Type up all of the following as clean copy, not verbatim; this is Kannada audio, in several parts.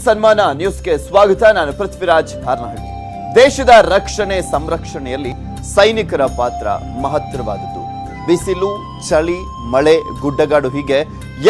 ಸನ್ಮಾನ ನ್ಯೂಸ್ಗೆ ಸ್ವಾಗತ. ನಾನು ಪೃಥ್ವಿರಾಜ್ ಹಾರ್ನಹಳ್ಳಿ. ದೇಶದ ರಕ್ಷಣೆ ಸಂರಕ್ಷಣೆಯಲ್ಲಿ ಸೈನಿಕರ ಪಾತ್ರ ಮಹತ್ತರವಾದದ್ದು. ಬಿಸಿಲು, ಚಳಿ, ಮಳೆ, ಗುಡ್ಡಗಾಡು ಹೀಗೆ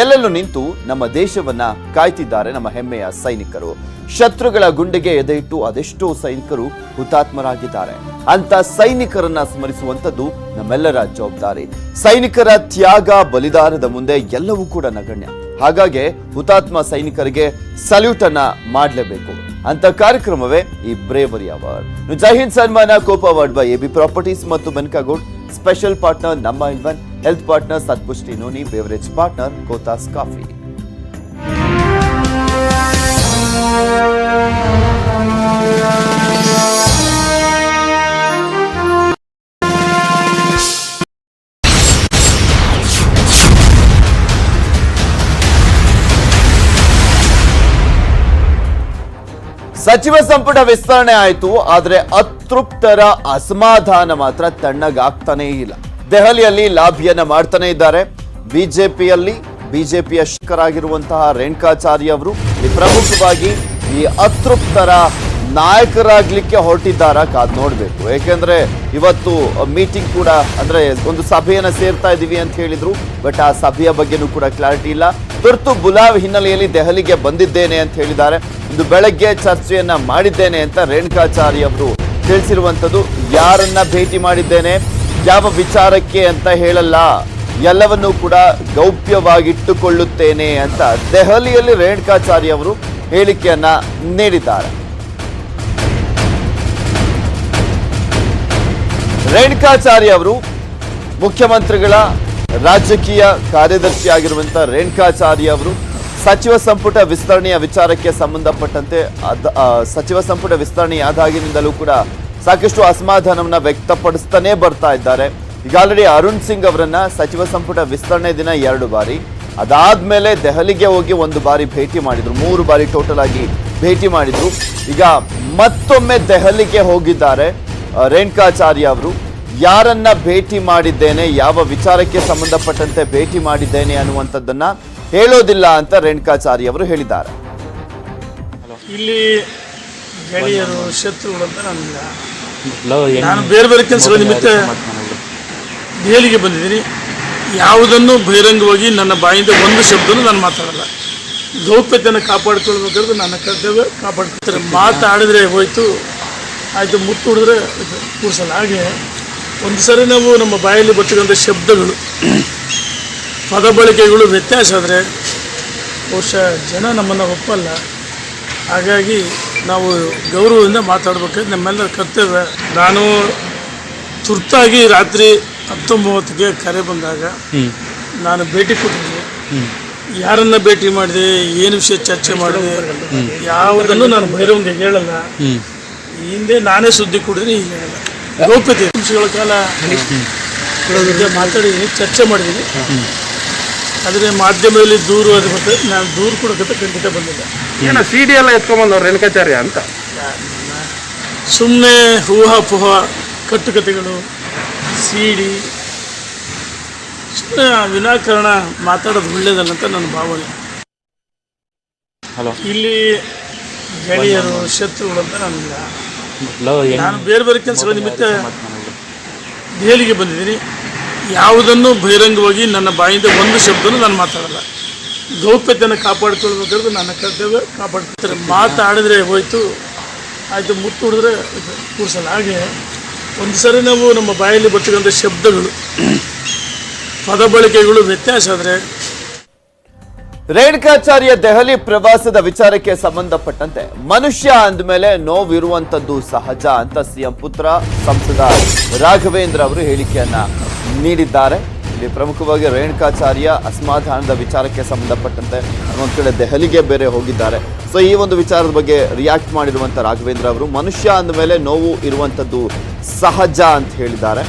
ಎಲ್ಲೆಲ್ಲೂ ನಿಂತು ನಮ್ಮ ದೇಶವನ್ನ ಕಾಯ್ತಿದ್ದಾರೆ ನಮ್ಮ ಹೆಮ್ಮೆಯ ಸೈನಿಕರು. ಶತ್ರುಗಳ ಗುಂಡಿಗೆ ಎದೆಯಿಟ್ಟು ಅದೆಷ್ಟೋ ಸೈನಿಕರು ಹುತಾತ್ಮರಾಗಿದ್ದಾರೆ. ಅಂತ ಸೈನಿಕರನ್ನ ಸ್ಮರಿಸುವಂತದ್ದು ನಮ್ಮೆಲ್ಲರ ಜವಾಬ್ದಾರಿ. ಸೈನಿಕರ ತ್ಯಾಗ ಬಲಿದಾನದ ಮುಂದೆ ಎಲ್ಲವೂ ಕೂಡ ನಗಣ್ಯ. ಹಾಗಾಗಿ ಹುತಾತ್ಮ ಸೈನಿಕರಿಗೆ ಸಲ್ಯೂಟ್ ಅನ್ನ ಮಾಡಲೇಬೇಕು. ಅಂತ ಕಾರ್ಯಕ್ರಮವೇ ಈ ಬ್ರೇವರಿ ಅವಾರ್ಡ್. ಜೈ ಹಿಂದ್ ಸನ್ಮಾನ ಕೋಪ ಅವಾರ್ಡ್ ಬೈ ಎಬಿ ಪ್ರಾಪರ್ಟೀಸ್ ಮತ್ತು ಬೆನ್ಕಾಗೋಡ್. ಸ್ಪೆಷಲ್ ಪಾರ್ಟ್ನರ್ ನಮ್ಮ ಇನ್ವನ್, health partner Satpushti noni, beverage partner Kotas coffee. ಸಚಿವ ಸಂಪುಟ ವಿಸ್ತರಣೆ ಆಯಿತು, ಆದ್ರೆ ಅತೃಪ್ತರ ಅಸಮಾಧಾನ ಮಾತ್ರ ತಣ್ಣಗಾಗ್ತಾನೇ ಇಲ್ಲ. ದೆಹಲಿಯಲ್ಲಿ ಲಾಭಿಯನ್ನ ಮಾಡ್ತಾನೆ ಇದ್ದಾರೆ. ಬಿಜೆಪಿಯ ಶಿಖರಾಗಿರುವಂತಹ ರೇಣುಕಾಚಾರ್ಯ ಅವರು ಪ್ರಮುಖವಾಗಿ ಈ ಅತೃಪ್ತರ ನಾಯಕರಾಗ್ಲಿಕ್ಕೆ ಹೊರಟಿದ್ದಾರ ಕಾದ್ ನೋಡ್ಬೇಕು. ಯಾಕೆಂದ್ರೆ ಇವತ್ತು ಮೀಟಿಂಗ್ ಕೂಡ ಅಂದ್ರೆ ಒಂದು ಸಭೆಯನ್ನ ಸೇರ್ತಾ ಇದೀವಿ ಅಂತ ಹೇಳಿದ್ರು, ಬಟ್ ಆ ಸಭೆಯ ಬಗ್ಗೆನೂ ಕೂಡ ಕ್ಲಾರಿಟಿ ಇಲ್ಲ. ತುರ್ತು ಬುಲಾವ್ ಹಿನ್ನೆಲೆಯಲ್ಲಿ ದೆಹಲಿಗೆ ಬಂದಿದ್ದೇನೆ ಅಂತ ಹೇಳಿದ್ದಾರೆ. ಇಂದು ಬೆಳಗ್ಗೆ ಚರ್ಚೆಯನ್ನ ಮಾಡಿದ್ದೇನೆ ಅಂತ ರೇಣುಕಾಚಾರ್ಯ ಅವರು ತಿಳಿಸಿರುವಂತದ್ದು. ಯಾರನ್ನ ಭೇಟಿ ಮಾಡಿದ್ದೇನೆ, ಯಾವ ವಿಚಾರಕ್ಕೆ ಅಂತ ಹೇಳಲ್ಲ, ಎಲ್ಲವನ್ನೂ ಕೂಡ ಗೌಪ್ಯವಾಗಿಟ್ಟುಕೊಳ್ಳುತ್ತೇನೆ ಅಂತ ದೆಹಲಿಯಲ್ಲಿ ರೇಣುಕಾಚಾರ್ಯ ಅವರು ಹೇಳಿಕೆಯನ್ನ ನೀಡಿದ್ದಾರೆ. ರೇಣುಕಾಚಾರ್ಯ ಅವರು ಮುಖ್ಯಮಂತ್ರಿಗಳ ರಾಜಕೀಯ ಕಾರ್ಯದರ್ಶಿ ಆಗಿರುವಂತಹ ರೇಣುಕಾಚಾರ್ಯ ಅವರು ಸಚಿವ ಸಂಪುಟ ವಿಸ್ತರಣೆಯ ವಿಚಾರಕ್ಕೆ ಸಂಬಂಧಪಟ್ಟಂತೆ ಸಚಿವ ಸಂಪುಟ ವಿಸ್ತರಣೆಯಾದಾಗಿನಿಂದಲೂ ಕೂಡ ಸಾಕಷ್ಟು ಅಸಮಾಧಾನವನ್ನ ವ್ಯಕ್ತಪಡಿಸ್ತಾನೆ ಬರ್ತಾ ಇದ್ದಾರೆ. ಈಗ ಆಲ್ರೆಡಿ ಅರುಣ್ ಸಿಂಗ್ ಅವರನ್ನ ಸಚಿವ ಸಂಪುಟ ವಿಸ್ತರಣೆ ದಿನ 2 ಬಾರಿ, ಅದಾದ್ಮೇಲೆ ದೆಹಲಿಗೆ ಹೋಗಿ 1 ಬಾರಿ ಭೇಟಿ ಮಾಡಿದ್ರು, 3 ಬಾರಿ ಟೋಟಲ್ ಆಗಿ ಭೇಟಿ ಮಾಡಿದ್ರು. ಈಗ ಮತ್ತೊಮ್ಮೆ ದೆಹಲಿಗೆ ಹೋಗಿದ್ದಾರೆ ರೇಣುಕಾಚಾರ್ಯ ಅವರು. ಯಾರನ್ನ ಭೇಟಿ ಮಾಡಿದ್ದೇನೆ, ಯಾವ ವಿಚಾರಕ್ಕೆ ಸಂಬಂಧಪಟ್ಟಂತೆ ಭೇಟಿ ಮಾಡಿದ್ದೇನೆ ಅನ್ನುವಂಥದ್ದನ್ನ ಹೇಳೋದಿಲ್ಲ ಅಂತ ರೇಣುಕಾಚಾರ್ಯ ಅವರು ಹೇಳಿದ್ದಾರೆ. ಇಲ್ಲಿ ಗೆಳೆಯರು ಶತ್ರುಗಳು ಅಂತ ನಾನು ಬೇರೆ ಬೇರೆ ಕೆಲಸಗಳ ನಿಮಿತ್ತ ದೆಹಲಿಗೆ ಬಂದಿದ್ದೀನಿ. ಯಾವುದನ್ನು ಬಹಿರಂಗವಾಗಿ ನನ್ನ ಬಾಯಿಂದ ಒಂದು ಶಬ್ದನೂ ನಾನು ಮಾತಾಡಲ್ಲ. ಗೌಪ್ಯತೆಯನ್ನು ಕಾಪಾಡಿಕೊಳ್ಬೇಕಾದ್ರೆ ನನ್ನ ಕರ್ತವ್ಯ ಕಾಪಾಡ್ಕೊಳ್ತಾರೆ. ಮಾತಾಡಿದ್ರೆ ಹೋಯ್ತು, ಆಯಿತು, ಮುತ್ತು ಹೊಡೆದ್ರೆ ಕೂರಿಸಲ್ಲ. ಹಾಗೆ ಒಂದು ಸರಿ ನಾವು ನಮ್ಮ ಬಾಯಲ್ಲಿ ಬರ್ತಕ್ಕಂಥ ಶಬ್ದಗಳು, ಪದ ಬಳಕೆಗಳು ವ್ಯತ್ಯಾಸ ಆದರೆ ಬಹುಶಃ ಜನ ನಮ್ಮನ್ನು ಒಪ್ಪಲ್ಲ. ಹಾಗಾಗಿ ನಾವು ಗೌರವದಿಂದ ಮಾತಾಡಬೇಕಾದ್ರೆ ನಮ್ಮೆಲ್ಲರ ಕರ್ತವ್ಯ. ನಾನು ತುರ್ತಾಗಿ ರಾತ್ರಿ 10:30ಕ್ಕೆ ಕರೆ ಬಂದಾಗ ನಾನು ಭೇಟಿ ಕೊಟ್ಟಿದ್ದೆ. ಯಾರನ್ನ ಭೇಟಿ ಮಾಡಿದೆ, ಏನು ವಿಷಯ ಚರ್ಚೆ ಮಾಡಿದೆ, ಯಾವುದನ್ನು ನಾನು ಬಹಿರಂಗ ಹೇಳಲ್ಲ. ಹಿಂದೆ ನಾನೇ ಸುದ್ದಿ ಕೊಡಿದ್ರೆ ಈಗ ಹೇಳಲ್ಲ. ಗೌಪ್ಯತೆ ನಿಮಿಷಗಳ ಕಾಲ ಮಾತಾಡಿದ್ದೀನಿ, ಚರ್ಚೆ ಮಾಡಿದ್ದೀನಿ. ಆದರೆ ಮಾಧ್ಯಮದಲ್ಲಿ ದೂರು ಅದು ಬರ್ತದೆ, ನಾನು ದೂರು ಕೊಡೋಕೆ ಖಂಡಿತ ಬಂದಿಲ್ಲ. ಏನೋ CD ಎಲ್ಲ ಎತ್ಕೊಂಡ್ಬಂದವ್ರು ರೇಣುಕಾಚಾರ್ಯ ಅಂತ ಸುಮ್ಮನೆ ಊಹಾಪೋಹ ಕಟ್ಟುಕತೆಗಳು, CD ಸುಮ್ಮನೆ ವಿನಾಕಾರಣ ಮಾತಾಡೋದು ಒಳ್ಳೇದಲ್ಲ ಅಂತ ನನ್ನ ಭಾವನೆ. ಇಲ್ಲಿ ಗೆಳೆಯರು ಶತ್ರುಗಳು ಅಂತ ನಾನು ಬೇರೆ ಬೇರೆ ಕೆಲಸಗಳ ನಿಮಿತ್ತ ದೆಹಲಿಗೆ ಬಂದಿದ್ದೀನಿ. ಯಾವುದನ್ನು ಬಹಿರಂಗವಾಗಿ ನನ್ನ ಬಾಯಿಂದ ಒಂದು ಶಬ್ದನೂ ನಾನು ಮಾತಾಡಲ್ಲ. ಗೌಪ್ಯತೆಯನ್ನು ಕಾಪಾಡಿಕೊಳ್ಬೇಕಾದ್ರೆ ನನ್ನ ಕರ್ತವ್ಯ ಕಾಪಾಡ್ಕೊಳ್ತಾರೆ. ಮಾತಾಡಿದ್ರೆ ಹೋಯ್ತು, ಆಯಿತು, ಮುತ್ತು ಹೊಡೆದ್ರೆ ಕೂರಿಸಲ್ಲ. ಹಾಗೆ ಒಂದು ಸರಿ ನಾವು ನಮ್ಮ ಬಾಯಲ್ಲಿ ಬರ್ತಕ್ಕಂಥ ಶಬ್ದಗಳು, ಪದ ಬಳಕೆಗಳು ವ್ಯತ್ಯಾಸ ಆದರೆ. ರೇಣುಕಾಚಾರ್ಯ ದೆಹಲಿ ಪ್ರವಾಸದ ವಿಚಾರಕ್ಕೆ ಸಂಬಂಧಪಟ್ಟಂತೆ ಮನುಷ್ಯ ಅಂದಮೇಲೆ ನೋವಿರುವಂತದ್ದು ಸಹಜ ಅಂತ ಸಿಎಂ ಪುತ್ರ ಸಂಸದ ರಾಘವೇಂದ್ರ ಅವರು ಹೇಳಿಕೆಯನ್ನ ನೀಡಿದ್ದಾರೆ. ಇಲ್ಲಿ ಪ್ರಮುಖವಾಗಿ ರೇಣುಕಾಚಾರ್ಯ ಅಸಮಾಧಾನದ ವಿಚಾರಕ್ಕೆ ಸಂಬಂಧಪಟ್ಟಂತೆ ಒಂದ್ ಕಡೆ ದೆಹಲಿಗೆ ಬೇರೆ ಹೋಗಿದ್ದಾರೆ. ಸೊ ಈ ಒಂದು ವಿಚಾರದ ಬಗ್ಗೆ ರಿಯಾಕ್ಟ್ ಮಾಡಿರುವಂತ ರಾಘವೇಂದ್ರ ಅವರು ಮನುಷ್ಯ ಅಂದಮೇಲೆ ನೋವು ಇರುವಂತದ್ದು ಸಹಜ ಅಂತ ಹೇಳಿದ್ದಾರೆ.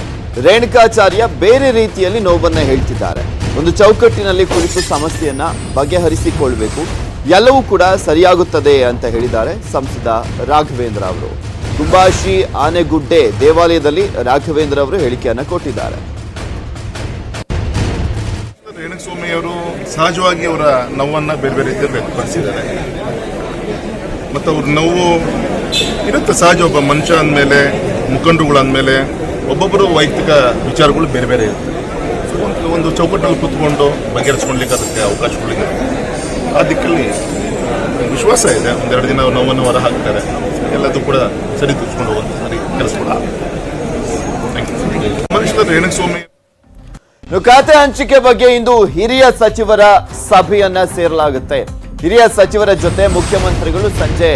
ರೇಣುಕಾಚಾರ್ಯ ಬೇರೆ ರೀತಿಯಲ್ಲಿ ನೋವನ್ನ ಹೇಳ್ತಿದ್ದಾರೆ. ಒಂದು ಚೌಕಟ್ಟಿನಲ್ಲಿ ಕುಳಿತು ಸಮಸ್ಯೆಯನ್ನ ಬಗೆಹರಿಸಿಕೊಳ್ಬೇಕು, ಎಲ್ಲವೂ ಕೂಡ ಸರಿಯಾಗುತ್ತದೆ ಅಂತ ಹೇಳಿದ್ದಾರೆ ಸಂಸದ ರಾಘವೇಂದ್ರ ಅವರು. ಗುಂಬಾಶಿ ಆನೆಗುಡ್ಡೆ ದೇವಾಲಯದಲ್ಲಿ ರಾಘವೇಂದ್ರ ಅವರು ಹೇಳಿಕೆಯನ್ನ ಕೊಟ್ಟಿದ್ದಾರೆ. ರೇಣುಸ್ವಾಮಿ ಅವರು ಸಹಜವಾಗಿ ಅವರ ನೋವನ್ನು ಬೇರೆ ಬೇರೆ ರೀತಿಯಲ್ಲಿ ವ್ಯಕ್ತಪಡಿಸಿದ್ದಾರೆ. ಮತ್ತು ಅವ್ರ ನೋವು ಇರುತ್ತೆ ಸಹಜ. ಒಬ್ಬ ಮನುಷ್ಯ ಅಂದಮೇಲೆ, ಮುಖಂಡರುಗಳಂದಮೇಲೆ ಒಬ್ಬೊಬ್ಬರು ವೈಯಕ್ತಿಕ ವಿಚಾರಗಳು ಬೇರೆ ಬೇರೆ ಇರುತ್ತೆ. ಸೊ ಒಂದು ಚೌಕಟ್ಟಲ್ಲಿ ಕೂತ್ಕೊಂಡು ಬಗೆಹರಿಸ್ಕೊಳ್ಲಿಕ್ಕೆ ಅದಕ್ಕೆ ಅವಕಾಶಗಳಿದೆ. ಆ ದಿಕ್ಕಲ್ಲಿ ವಿಶ್ವಾಸ ಇದೆ. ಒಂದೆರಡು ದಿನ ನೋವನ್ನು ಹೊರ ಹಾಕ್ತಾರೆ, ಎಲ್ಲದೂ ಕೂಡ ಸರಿ ತೂಸ್ಕೊಂಡು ಹೋಗುತ್ತೆ, ಸರಿ ಕೆಲಸ ಕೂಡ. ಮನುಷ್ಯರು ರೇಣುಸ್ವಾಮಿ ಖಾತೆ ಹಂಚಿಕೆ ಬಗ್ಗೆ ಇಂದು ಹಿರಿಯ ಸಚಿವರ ಸಭೆಯನ್ನ ಸೇರಲಾಗುತ್ತೆ. ಹಿರಿಯ ಸಚಿವರ ಜೊತೆ ಮುಖ್ಯಮಂತ್ರಿಗಳು ಸಂಜೆ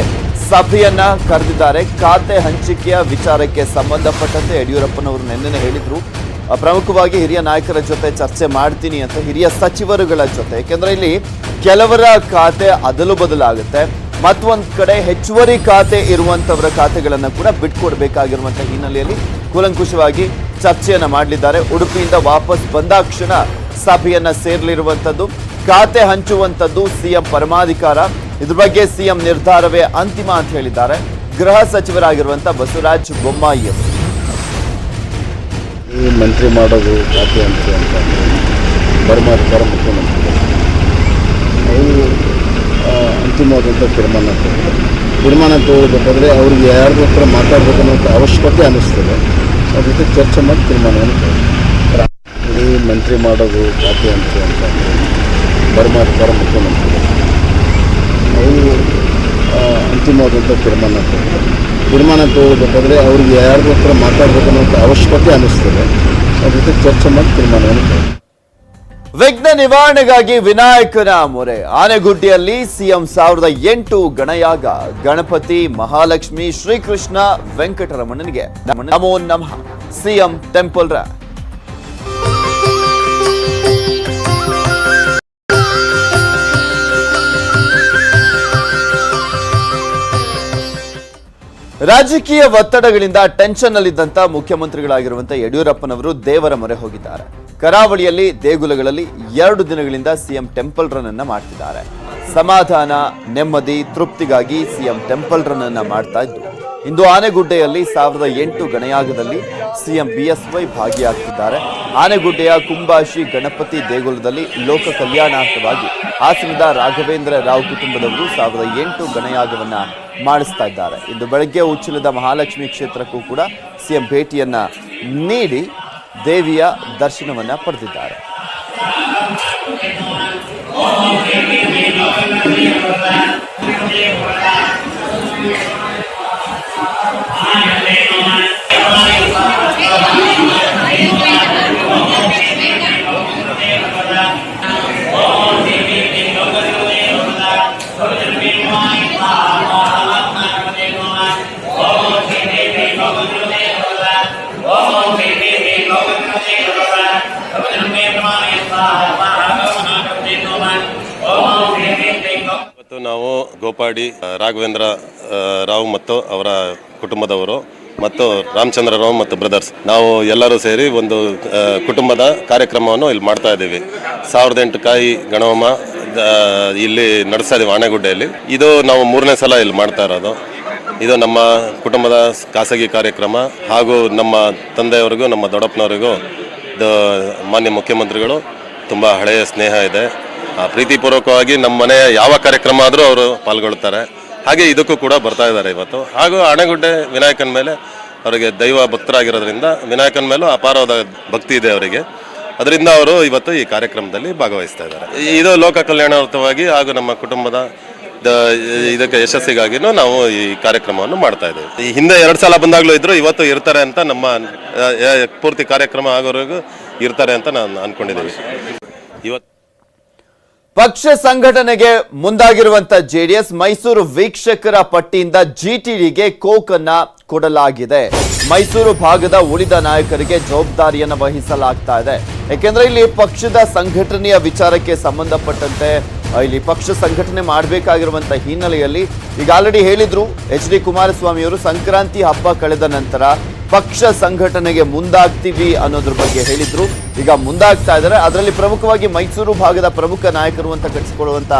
ಸಭೆಯನ್ನ ಕರೆದಿದ್ದಾರೆ. ಖಾತೆ ಹಂಚಿಕೆಯ ವಿಚಾರಕ್ಕೆ ಸಂಬಂಧಪಟ್ಟಂತೆ ಯಡಿಯೂರಪ್ಪನವರು ನಿನ್ನೆ ಹೇಳಿದ್ರು, ಪ್ರಮುಖವಾಗಿ ಹಿರಿಯ ನಾಯಕರ ಜೊತೆ ಚರ್ಚೆ ಮಾಡ್ತೀನಿ ಅಂತ, ಹಿರಿಯ ಸಚಿವರುಗಳ ಜೊತೆ. ಯಾಕೆಂದ್ರೆ ಇಲ್ಲಿ ಕೆಲವರ ಖಾತೆ ಅದಲು ಬದಲಾಗುತ್ತೆ, ಮತ್ತೊಂದ್ ಕಡೆ ಹೆಚ್ಚುವರಿ ಖಾತೆ ಇರುವಂತವರ ಖಾತೆಗಳನ್ನ ಕೂಡ ಬಿಟ್ಕೊಡ್ಬೇಕಾಗಿರುವಂತಹ ಹಿನ್ನೆಲೆಯಲ್ಲಿ ಕೂಲಂಕುಷವಾಗಿ ಚರ್ಚೆಯನ್ನ ಮಾಡಲಿದ್ದಾರೆ. ಉಡುಪಿಯಿಂದ ವಾಪಸ್ ಬಂದಾಕ್ಷಣ ಸಭೆಯನ್ನ ಸೇರಲಿರುವಂತದ್ದು. ಖಾತೆ ಹಂಚುವಂತದ್ದು ಸಿಎಂ ಪರಮಾಧಿಕಾರ. ಇದ್ರ ಬಗ್ಗೆ ಸಿಎಂ ನಿರ್ಧಾರವೇ ಅಂತಿಮ ಅಂತ ಹೇಳಿದ್ದಾರೆ ಗೃಹ ಸಚಿವರಾಗಿರುವಂತಹ ಬಸವರಾಜ ಬೊಮ್ಮಾಯಿ ಅವರು. ಈ ಮಂತ್ರಿ ಮಾಡೋದು ಖಾತೆ ಹಂಚು ಅಂತ ಪರಮಾಧಿಕಾರ ಮುಖ್ಯಮಂತ್ರಿ ಅವರು ಅಂತಿಮವಾದಂಥ ತೀರ್ಮಾನ ತಗೊಳ್ಬೇಕಾದ್ರೆ ಅವ್ರಿಗೆ ಯಾರ ಹತ್ರ ಮಾತಾಡಬೇಕನ್ನೋ ಅವಶ್ಯಕತೆ ಅನ್ನಿಸ್ತದೆ. ಅವ್ರ ಜೊತೆ ಚರ್ಚೆ ಮಾಡಿ ತೀರ್ಮಾನವನ್ನು ತಗೊಳ್ತಾರೆ. ಈ ಮಂತ್ರಿ ಮಾಡೋದು ಖಾತೆ ಹಂಚು ಅಂತ ಪರಮಾಧಿಕಾರ ಮುಖ್ಯಮಂತ್ರಿ ಅವರು ಅಂತಿಮವಾದಂಥ ತೀರ್ಮಾನ ತಗೊಳ್ಬೇಕಾದ್ರೆ ಅವ್ರಿಗೆ ಯಾರ ಹತ್ರ ಮಾತಾಡಬೇಕನ್ನೋ ಅವಶ್ಯಕತೆ ಅನ್ನಿಸ್ತದೆ. ಅವ್ರ ಜೊತೆ ಚರ್ಚೆ ಮಾಡಿ ತೀರ್ಮಾನವನ್ನು ತಗೊಳ್ತಾರೆ. ವಿಘ್ನ ನಿವಾರಣೆಗಾಗಿ ವಿನಾಯಕನ ಮೊರೆ. ಆನೆಗುಡ್ಡಿಯಲ್ಲಿ ಸಿಎಂ 1008 ಗಣಯಾಗ. ಗಣಪತಿ, ಮಹಾಲಕ್ಷ್ಮಿ, ಶ್ರೀಕೃಷ್ಣ, ವೆಂಕಟರಮಣನಿಗೆ ನಮೋ ನಮಃ. ಸಿಎಂ ಟೆಂಪಲ್ ರ ರಾಜಕೀಯ ಒತ್ತಡಗಳಿಂದ ಟೆನ್ಷನ್ ನಲ್ಲಿದ್ದಂತ ಮುಖ್ಯಮಂತ್ರಿಗಳಾಗಿರುವಂತಹ ಯಡಿಯೂರಪ್ಪನವರು ದೇವರ ಮೊರೆ ಹೋಗಿದ್ದಾರೆ. ಕರಾವಳಿಯಲ್ಲಿ ದೇಗುಲಗಳಲ್ಲಿ 2 ದಿನಗಳಿಂದ ಸಿಎಂ ಟೆಂಪಲ್ ರನ್ ಅನ್ನ ಮಾಡ್ತಿದ್ದಾರೆ. ಸಮಾಧಾನ, ನೆಮ್ಮದಿ, ತೃಪ್ತಿಗಾಗಿ ಸಿಎಂ ಟೆಂಪಲ್ ರನ್ ಅನ್ನ ಮಾಡ್ತಾ ಇದ್ರು. ಇಂದು ಆನೆಗುಡ್ಡೆಯಲ್ಲಿ 1008 ಗಣಯಾಗದಲ್ಲಿ ಸಿಎಂ ಬಿಎಸ್ವೈ ಭಾಗಿಯಾಗ್ತಿದ್ದಾರೆ. ಆನೆಗುಡ್ಡೆಯ ಕುಂಬಾಶಿ ಗಣಪತಿ ದೇಗುಲದಲ್ಲಿ ಲೋಕ ಕಲ್ಯಾಣಾರ್ಥವಾಗಿ ಹಾಸನದ ರಾಘವೇಂದ್ರ ರಾವ್ ಕುಟುಂಬದವರು 1008 ಗಣಯಾಗವನ್ನ ಮಾಡಿಸ್ತಾ ಇದ್ದಾರೆ. ಇಂದು ಬೆಳಗ್ಗೆ ಉಚ್ಚಿಲದ ಮಹಾಲಕ್ಷ್ಮಿ ಕ್ಷೇತ್ರಕ್ಕೂ ಕೂಡ ಸಿಎಂ ಭೇಟಿಯನ್ನ ನೀಡಿ ದೇವಿಯ ದರ್ಶನವನ್ನ ಪಡೆದಿದ್ದಾರೆ. ಇವತ್ತು ನಾವು ಗೋಪಾಡಿ ರಾಘವೇಂದ್ರ ರಾವ್ ಮತ್ತು ಅವರ ಕುಟುಂಬದವರು ಮತ್ತು ರಾಮಚಂದ್ರ ರಾವ್ ಮತ್ತು ಬ್ರದರ್ಸ್ ನಾವು ಎಲ್ಲರೂ ಸೇರಿ ಒಂದು ಕುಟುಂಬದ ಕಾರ್ಯಕ್ರಮವನ್ನು ಇಲ್ಲಿ ಮಾಡ್ತಾ ಇದ್ದೀವಿ. 1008 ಕಾಯಿ ಗಣಹೋಮ ಇಲ್ಲಿ ನಡೆಸ್ತಾ ಇದ್ದೀವಿ ಆನೆಗುಡ್ಡೆಯಲ್ಲಿ. ಇದು ನಾವು 3ನೇ ಸಲ ಇಲ್ಲಿ ಮಾಡ್ತಾ ಇರೋದು. ಇದು ನಮ್ಮ ಕುಟುಂಬದ ಖಾಸಗಿ ಕಾರ್ಯಕ್ರಮ ಹಾಗೂ ನಮ್ಮ ತಂದೆಯವರಿಗೂ ನಮ್ಮ ದೊಡ್ಡಪ್ಪನವರಿಗೂ ಮಾನ್ಯ ಮುಖ್ಯಮಂತ್ರಿಗಳು ತುಂಬ ಹಳೆಯ ಸ್ನೇಹ ಇದೆ. ಪ್ರೀತಿಪೂರ್ವಕವಾಗಿ ನಮ್ಮ ಮನೆಯ ಯಾವ ಕಾರ್ಯಕ್ರಮ ಆದರೂ ಅವರು ಪಾಲ್ಗೊಳ್ತಾರೆ. ಹಾಗೆ ಇದಕ್ಕೂ ಕೂಡ ಬರ್ತಾ ಇದ್ದಾರೆ ಇವತ್ತು. ಹಾಗೂ ಆನೆಗುಡ್ಡೆ ವಿನಾಯಕನ ಮೇಲೆ ಅವರಿಗೆ ದೈವ ಭಕ್ತರಾಗಿರೋದ್ರಿಂದ ವಿನಾಯಕನ ಮೇಲೂ ಅಪಾರವಾದ ಭಕ್ತಿ ಇದೆ ಅವರಿಗೆ. ಅದರಿಂದ ಅವರು ಇವತ್ತು ಈ ಕಾರ್ಯಕ್ರಮದಲ್ಲಿ ಭಾಗವಹಿಸ್ತಾ ಇದ್ದಾರೆ. ಇದು ಲೋಕ ಕಲ್ಯಾಣಾರ್ಥವಾಗಿ ಹಾಗೂ ನಮ್ಮ ಕುಟುಂಬದ ಇದಕ್ಕೆ ಯಶಸ್ಸಿಗಾಗಿನೂ ನಾವು ಈ ಕಾರ್ಯಕ್ರಮವನ್ನು ಮಾಡ್ತಾ ಇದ್ದೇವೆ. ಈ ಹಿಂದೆ 2 ಸಲ ಬಂದಾಗಲೂ ಇದ್ರು, ಇವತ್ತು ಇರ್ತಾರೆ ಅಂತ ನಮ್ಮ ಪೂರ್ತಿ ಕಾರ್ಯಕ್ರಮ ಆಗೋವರೆಗೂ ಇರ್ತಾರೆ ಅಂತ ನಾನು ಅನ್ಕೊಂಡಿದ್ದೀವಿ. ಇವತ್ತು ಪಕ್ಷ ಸಂಘಟನೆಗೆ ಮುಂದಾಗಿರುವಂತ ಜೆಡಿಎಸ್ ಮೈಸೂರು ವೀಕ್ಷಕರ ಪಟ್ಟಿಯಿಂದ ಜಿಟಿಡಿಗೆ ಕೋಕ್ ಅನ್ನ ಕೊಡಲಾಗಿದೆ. ಮೈಸೂರು ಭಾಗದ ಉಳಿದ ನಾಯಕರಿಗೆ ಜವಾಬ್ದಾರಿಯನ್ನು ವಹಿಸಲಾಗ್ತಾ ಇದೆ. ಯಾಕೆಂದ್ರೆ ಇಲ್ಲಿ ಪಕ್ಷದ ಸಂಘಟನೆಯ ವಿಚಾರಕ್ಕೆ ಸಂಬಂಧಪಟ್ಟಂತೆ ಇಲ್ಲಿ ಪಕ್ಷ ಸಂಘಟನೆ ಮಾಡಬೇಕಾಗಿರುವಂತ ಹಿನ್ನೆಲೆಯಲ್ಲಿ ಈಗ ಆಲ್ರೆಡಿ ಹೇಳಿದ್ರು HD ಕುಮಾರಸ್ವಾಮಿ ಅವರು ಸಂಕ್ರಾಂತಿ ಹಬ್ಬ ಕಳೆದ ನಂತರ ಪಕ್ಷ ಸಂಘಟನೆಗೆ ಮುಂದಾಗ್ತೀವಿ ಅನ್ನೋದ್ರ ಬಗ್ಗೆ ಹೇಳಿದ್ರು. ಈಗ ಮುಂದಾಗ್ತಾ ಇದ್ದಾರೆ. ಅದರಲ್ಲಿ ಪ್ರಮುಖವಾಗಿ ಮೈಸೂರು ಭಾಗದ ಪ್ರಮುಖ ನಾಯಕರು ಅಂತ ಕರೆಸಿಕೊಳ್ಳುವಂತ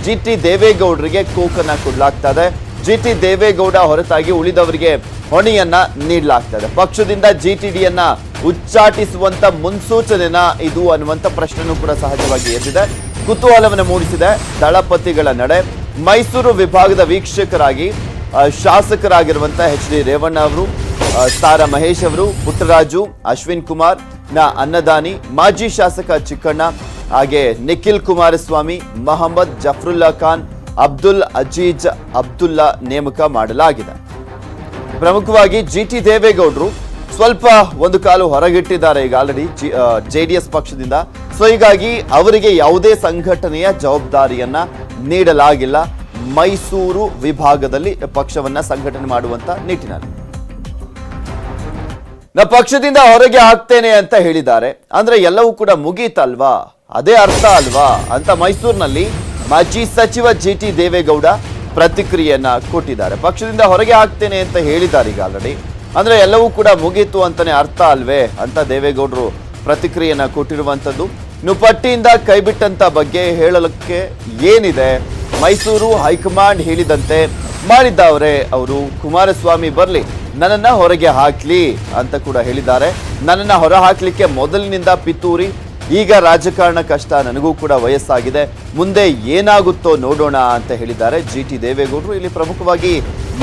GT ದೇವೇಗೌಡರಿಗೆ ಕೋಕನ್ನ ಕೊಡಲಾಗ್ತಾ ಇದೆ. GT ದೇವೇಗೌಡ ಹೊರತಾಗಿ ಉಳಿದವರಿಗೆ ಹೊಣೆಯನ್ನ ನೀಡಲಾಗ್ತಾ ಇದೆ. ಪಕ್ಷದಿಂದ GTDಯನ್ನ ಉಚ್ಚಾಟಿಸುವಂತ ಮುನ್ಸೂಚನೆನ ಇದು ಅನ್ನುವಂತ ಪ್ರಶ್ನೆನೂ ಕೂಡ ಸಹಜವಾಗಿ ಎದ್ದಿದೆ. ಕುತೂಹಲವನ್ನು ಮೂಡಿಸಿದೆ ದಳಪತಿಗಳ ನಡೆ. ಮೈಸೂರು ವಿಭಾಗದ ವೀಕ್ಷಕರಾಗಿ ಶಾಸಕರಾಗಿರುವಂತಹ ಎಚ್.ಡಿ. ರೇವಣ್ಣ ಅವರು, ಸಾರಾ ಮಹೇಶ್ ಅವರು, ಪುಟ್ಟರಾಜು, ಅಶ್ವಿನ್ ಕುಮಾರ್ ನ ಅನ್ನದಾನಿ, ಮಾಜಿ ಶಾಸಕ ಚಿಕ್ಕಣ್ಣ, ಹಾಗೆ ನಿಖಿಲ್ ಕುಮಾರಸ್ವಾಮಿ, ಮೊಹಮ್ಮದ್ ಜಫರುಲ್ಲಾ ಖಾನ್, ಅಬ್ದುಲ್ ಅಜೀಜ್ ಅಬ್ದುಲ್ಲಾ ನೇಮಕ ಮಾಡಲಾಗಿದೆ. ಪ್ರಮುಖವಾಗಿ ಜಿ.ಟಿ. ದೇವೇಗೌಡರು ಸ್ವಲ್ಪ ಒಂದು ಕಾಲು ಹೊರಗಿಟ್ಟಿದ್ದಾರೆ ಈಗ ಆಲ್ರೆಡಿ JDS ಪಕ್ಷದಿಂದ. ಸೊ ಹೀಗಾಗಿ ಅವರಿಗೆ ಯಾವುದೇ ಸಂಘಟನೆಯ ಜವಾಬ್ದಾರಿಯನ್ನ ನೀಡಲಾಗಿಲ್ಲ ಮೈಸೂರು ವಿಭಾಗದಲ್ಲಿ ಪಕ್ಷವನ್ನ ಸಂಘಟನೆ ಮಾಡುವಂತ ನಿಟ್ಟಿನಲ್ಲಿ. ನಾ ಪಕ್ಷದಿಂದ ಹೊರಗೆ ಹಾಕ್ತೇನೆ ಅಂತ ಹೇಳಿದ್ದಾರೆ. ಅಂದ್ರೆ ಎಲ್ಲವೂ ಕೂಡ ಮುಗೀತಲ್ವಾ, ಅದೇ ಅರ್ಥ ಅಲ್ವಾ ಅಂತ ಮೈಸೂರಿನಲ್ಲಿ ಮಾಜಿ ಸಚಿವ ಜಿ.ಟಿ. ದೇವೇಗೌಡ ಪ್ರತಿಕ್ರಿಯೆಯನ್ನ ಕೊಟ್ಟಿದ್ದಾರೆ. ಪಕ್ಷದಿಂದ ಹೊರಗೆ ಹಾಕ್ತೇನೆ ಅಂತ ಹೇಳಿದ್ದಾರೆ ಈಗ ಆಲ್ರೆಡಿ. ಅಂದ್ರೆ ಎಲ್ಲವೂ ಕೂಡ ಮುಗೀತು ಅಂತಾನೆ ಅರ್ಥ ಅಲ್ವೇ ಅಂತ ದೇವೇಗೌಡರು ಪ್ರತಿಕ್ರಿಯೆಯನ್ನ ಕೊಟ್ಟಿರುವಂತದ್ದು. ಇನ್ನು ಪಟ್ಟಿಯಿಂದ ಕೈಬಿಟ್ಟಂತ ಬಗ್ಗೆ ಹೇಳಲಿಕ್ಕೆ ಏನಿದೆ? ಮೈಸೂರು ಹೈಕಮಾಂಡ್ ಹೇಳಿದಂತೆ ಮಾಡಿದ್ದವರೇ ಅವರು. ಕುಮಾರಸ್ವಾಮಿ ಬರ್ಲಿ, ನನ್ನನ್ನ ಹೊರಗೆ ಹಾಕ್ಲಿ ಅಂತ ಕೂಡ ಹೇಳಿದ್ದಾರೆ. ನನ್ನನ್ನ ಹೊರ ಹಾಕ್ಲಿಕ್ಕೆ ಮೊದಲಿನಿಂದ ಪಿತೂರಿ, ಈಗ ರಾಜಕಾರಣ ಕಷ್ಟ, ನನಗೂ ಕೂಡ ವಯಸ್ಸಾಗಿದೆ, ಮುಂದೆ ಏನಾಗುತ್ತೋ ನೋಡೋಣ ಅಂತ ಹೇಳಿದ್ದಾರೆ ಜಿ.ಟಿ. ದೇವೇಗೌಡರು. ಇಲ್ಲಿ ಪ್ರಮುಖವಾಗಿ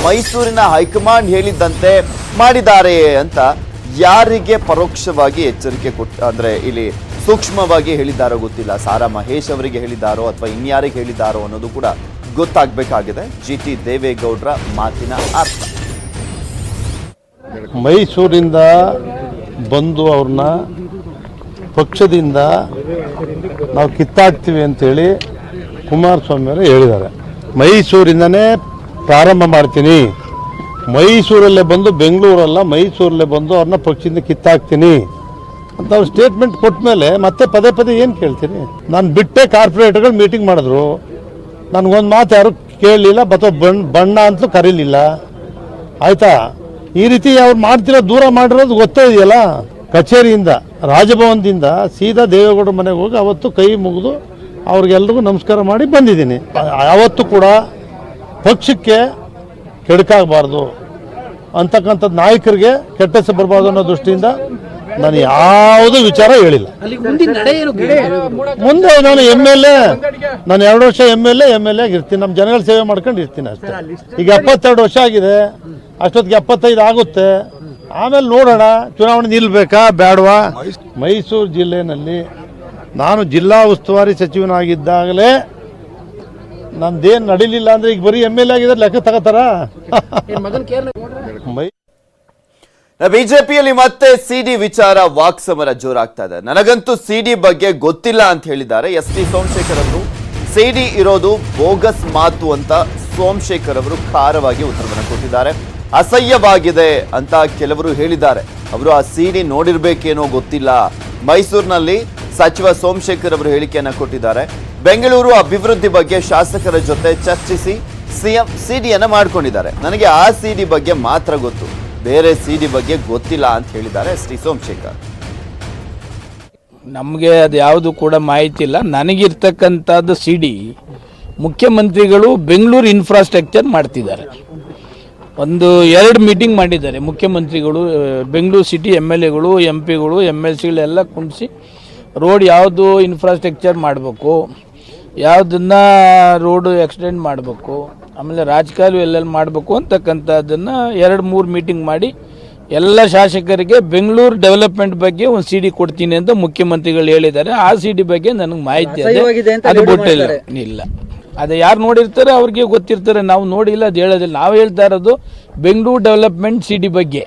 ಮೈಸೂರಿನ ಹೈಕಮಾಂಡ್ ಹೇಳಿದ್ದಂತೆ ಮಾಡಿದ್ದಾರೆ ಅಂತ ಯಾರಿಗೆ ಪರೋಕ್ಷವಾಗಿ ಎಚ್ಚರಿಕೆ ಅಂದ್ರೆ ಇಲ್ಲಿ ಸೂಕ್ಷ್ಮವಾಗಿ ಹೇಳಿದ್ದಾರೋ ಗೊತ್ತಿಲ್ಲ. ಸಾರಾ ಮಹೇಶ್ ಅವರಿಗೆ ಹೇಳಿದ್ದಾರೋ ಅಥವಾ ಇನ್ಯಾರಿಗೆ ಹೇಳಿದ್ದಾರೋ ಅನ್ನೋದು ಕೂಡ ಗೊತ್ತಾಗಬೇಕಾಗಿದೆ ಜಿ.ಟಿ. ದೇವೇಗೌಡರ ಮಾತಿನ ಅರ್ಥ. ಮೈಸೂರಿಂದ ಬಂದು ಅವ್ರನ್ನ ಪಕ್ಷದಿಂದ ನಾವು ಕಿತ್ತಾಕ್ತೀವಿ ಅಂತೇಳಿ ಕುಮಾರಸ್ವಾಮಿ ಅವರು ಹೇಳಿದ್ದಾರೆ. ಮೈಸೂರಿಂದನೇ ಪ್ರಾರಂಭ ಮಾಡ್ತೀನಿ, ಮೈಸೂರಲ್ಲೇ ಬಂದು, ಬೆಂಗಳೂರಲ್ಲ ಮೈಸೂರಲ್ಲೇ ಬಂದು ಅವ್ರನ್ನ ಪಕ್ಷದಿಂದ ಕಿತ್ತಾಕ್ತೀನಿ ಅಂತ ಅವ್ರು ಸ್ಟೇಟ್ಮೆಂಟ್ ಕೊಟ್ಟ ಮೇಲೆ ಮತ್ತೆ ಪದೇ ಪದೇ ಏನು ಕೇಳ್ತೀನಿ? ನಾನು ಬಿಟ್ಟೆ ಕಾರ್ಪೊರೇಟರ್ಗಳು ಮೀಟಿಂಗ್ ಮಾಡಿದ್ರು, ನನಗೊಂದು ಮಾತು ಯಾರು ಕೇಳಲಿಲ್ಲ, ಬಣ್ಣ ಅಂತಲೂ ಕರೀಲಿಲ್ಲ. ಆಯಿತಾ? ಈ ರೀತಿ ಅವ್ರು ಮಾಡ್ತಿರೋ ದೂರ ಮಾಡಿರೋದು ಗೊತ್ತೇ ಇದೆಯಲ್ಲ. ಕಚೇರಿಯಿಂದ, ರಾಜಭವನದಿಂದ ಸೀದಾ ದೇವೇಗೌಡರ ಮನೆಗೆ ಹೋಗಿ ಅವತ್ತು ಕೈ ಮುಗಿದು ಅವ್ರಿಗೆಲ್ರಿಗೂ ನಮಸ್ಕಾರ ಮಾಡಿ ಬಂದಿದ್ದೀನಿ. ಯಾವತ್ತೂ ಕೂಡ ಪಕ್ಷಕ್ಕೆ ಕೆಡಕಾಗಬಾರ್ದು ಅಂತಕ್ಕಂಥದ್ದು, ನಾಯಕರಿಗೆ ಕೆಟ್ಟ ಹೆಸರು ಬರಬಾರ್ದು ಅನ್ನೋ ದೃಷ್ಟಿಯಿಂದ ನಾನು ಯಾವುದೂ ವಿಚಾರ ಹೇಳಿಲ್ಲ. ಮುಂದೆ ನಾನು MLA, ನಾನು 2 ವರ್ಷ MLA ಆಗಿರ್ತೀನಿ, ನಮ್ಮ ಜನಗಳ ಸೇವೆ ಮಾಡ್ಕೊಂಡು ಇರ್ತೀನಿ ಅಷ್ಟೇ. ಈಗ 72 ವರ್ಷ ಆಗಿದೆ, ಅಷ್ಟೊತ್ತಿಗೆ 75 ಆಗುತ್ತೆ. ಆಮೇಲೆ ನೋಡೋಣ ಚುನಾವಣೆ ನಿಲ್ಬೇಕಾ ಬೇಡವಾ. ಮೈಸೂರು ಜಿಲ್ಲೆಯಲ್ಲಿ ನಾನು ಜಿಲ್ಲಾ ಉಸ್ತುವಾರಿ ಸಚಿವನಾಗಿದ್ದಾಗಲೇ ನಂದೇನು ನಡೀಲಿಲ್ಲ ಅಂದ್ರೆ ಈಗ ಬರೀ MLA ಆಗಿದ್ರೆ ಲೆಕ್ಕ ತಗೋತಾರ? ಬಿಜೆಪಿಯಲ್ಲಿ ಮತ್ತೆ ಸಿಡಿ ವಿಚಾರ ವಾಕ್ಸಮರ ಜೋರಾಗ್ತಾ ಇದೆ. ನನಗಂತೂ ಸಿಡಿ ಬಗ್ಗೆ ಗೊತ್ತಿಲ್ಲ ಅಂತ ಹೇಳಿದ್ದಾರೆ ಎಸ್.ಟಿ. ಸೋಮಶೇಖರ್ ಅವರು. ಸಿಡಿ ಇರೋದು ಬೋಗಸ್ ಮಾತು ಅಂತ ಸೋಮಶೇಖರ್ ಅವರು ಖಾರವಾಗಿ ಉತ್ತರವನ್ನು ಕೊಟ್ಟಿದ್ದಾರೆ. ಅಸಹ್ಯವಾಗಿದೆ ಅಂತ ಕೆಲವರು ಹೇಳಿದ್ದಾರೆ. ಅವರು ಆ ಸಿಡಿ ನೋಡಿರ್ಬೇಕೇನೋ ಗೊತ್ತಿಲ್ಲ. ಮೈಸೂರಿನಲ್ಲಿ ಸಚಿವ ಸೋಮಶೇಖರ್ ಅವರು ಹೇಳಿಕೆಯನ್ನ ಕೊಟ್ಟಿದ್ದಾರೆ. ಬೆಂಗಳೂರು ಅಭಿವೃದ್ಧಿ ಬಗ್ಗೆ ಶಾಸಕರ ಜೊತೆ ಚರ್ಚಿಸಿ ಸಿಎಂ ಸಿಡಿಯನ್ನ ಮಾಡ್ಕೊಂಡಿದ್ದಾರೆ. ನನಗೆ ಆ ಸಿಡಿ ಬಗ್ಗೆ ಮಾತ್ರ ಗೊತ್ತು, ಬೇರೆ ಸಿಡಿ ಬಗ್ಗೆ ಗೊತ್ತಿಲ್ಲ ಅಂತ ಹೇಳಿದ್ದಾರೆ ಎಸ್.ಟಿ. ಸೋಮಶೇಖರ್. ನಮಗೆ ಅದು ಯಾವುದು ಕೂಡ ಮಾಹಿತಿ ಇಲ್ಲ. ನನಗಿರ್ತಕ್ಕಂಥದ್ದು ಸಿಡಿ ಮುಖ್ಯಮಂತ್ರಿಗಳು ಬೆಂಗಳೂರು ಇನ್ಫ್ರಾಸ್ಟ್ರಕ್ಚರ್ ಮಾಡ್ತಿದ್ದಾರೆ. 2 ಮೀಟಿಂಗ್ ಮಾಡಿದ್ದಾರೆ ಮುಖ್ಯಮಂತ್ರಿಗಳು, ಬೆಂಗಳೂರು ಸಿಟಿ MLAಗಳು, MP ಗಳು, MLCಗಳೆಲ್ಲ ಕುಣಿಸಿ ರೋಡ್ ಯಾವುದು ಇನ್ಫ್ರಾಸ್ಟ್ರಕ್ಚರ್ ಮಾಡಬೇಕು, ಯಾವುದನ್ನು ರೋಡು ಎಕ್ಸ್ಟೆಂಡ್ ಮಾಡಬೇಕು, ಆಮೇಲೆ ರಾಜಕಾಲುವೆ ಎಲ್ಲೆಲ್ಲಿ ಮಾಡಬೇಕು ಅಂತಕ್ಕಂಥದ್ದನ್ನು 2-3 ಮೀಟಿಂಗ್ ಮಾಡಿ ಎಲ್ಲ ಶಾಸಕರಿಗೆ ಬೆಂಗಳೂರು ಡೆವಲಪ್ಮೆಂಟ್ ಬಗ್ಗೆ ಒಂದು ಸಿಡಿ ಕೊಡ್ತೀನಿ ಅಂತ ಮುಖ್ಯಮಂತ್ರಿಗಳು ಹೇಳಿದ್ದಾರೆ. ಆ ಸಿಡಿ ಬಗ್ಗೆ ನನಗೆ ಮಾಹಿತಿ ಅದು ಗೊತ್ತಿಲ್ಲ. ಇಲ್ಲ, ಅದು ಯಾರು ನೋಡಿರ್ತಾರೆ ಅವ್ರಿಗೆ ಗೊತ್ತಿರ್ತಾರೆ, ನಾವು ನೋಡಿಲ್ಲ, ಅದು ಹೇಳೋದಿಲ್ಲ. ನಾವು ಹೇಳ್ತಾ ಇರೋದು ಬೆಂಗಳೂರು ಡೆವಲಪ್ಮೆಂಟ್ ಸಿಡಿ ಬಗ್ಗೆ.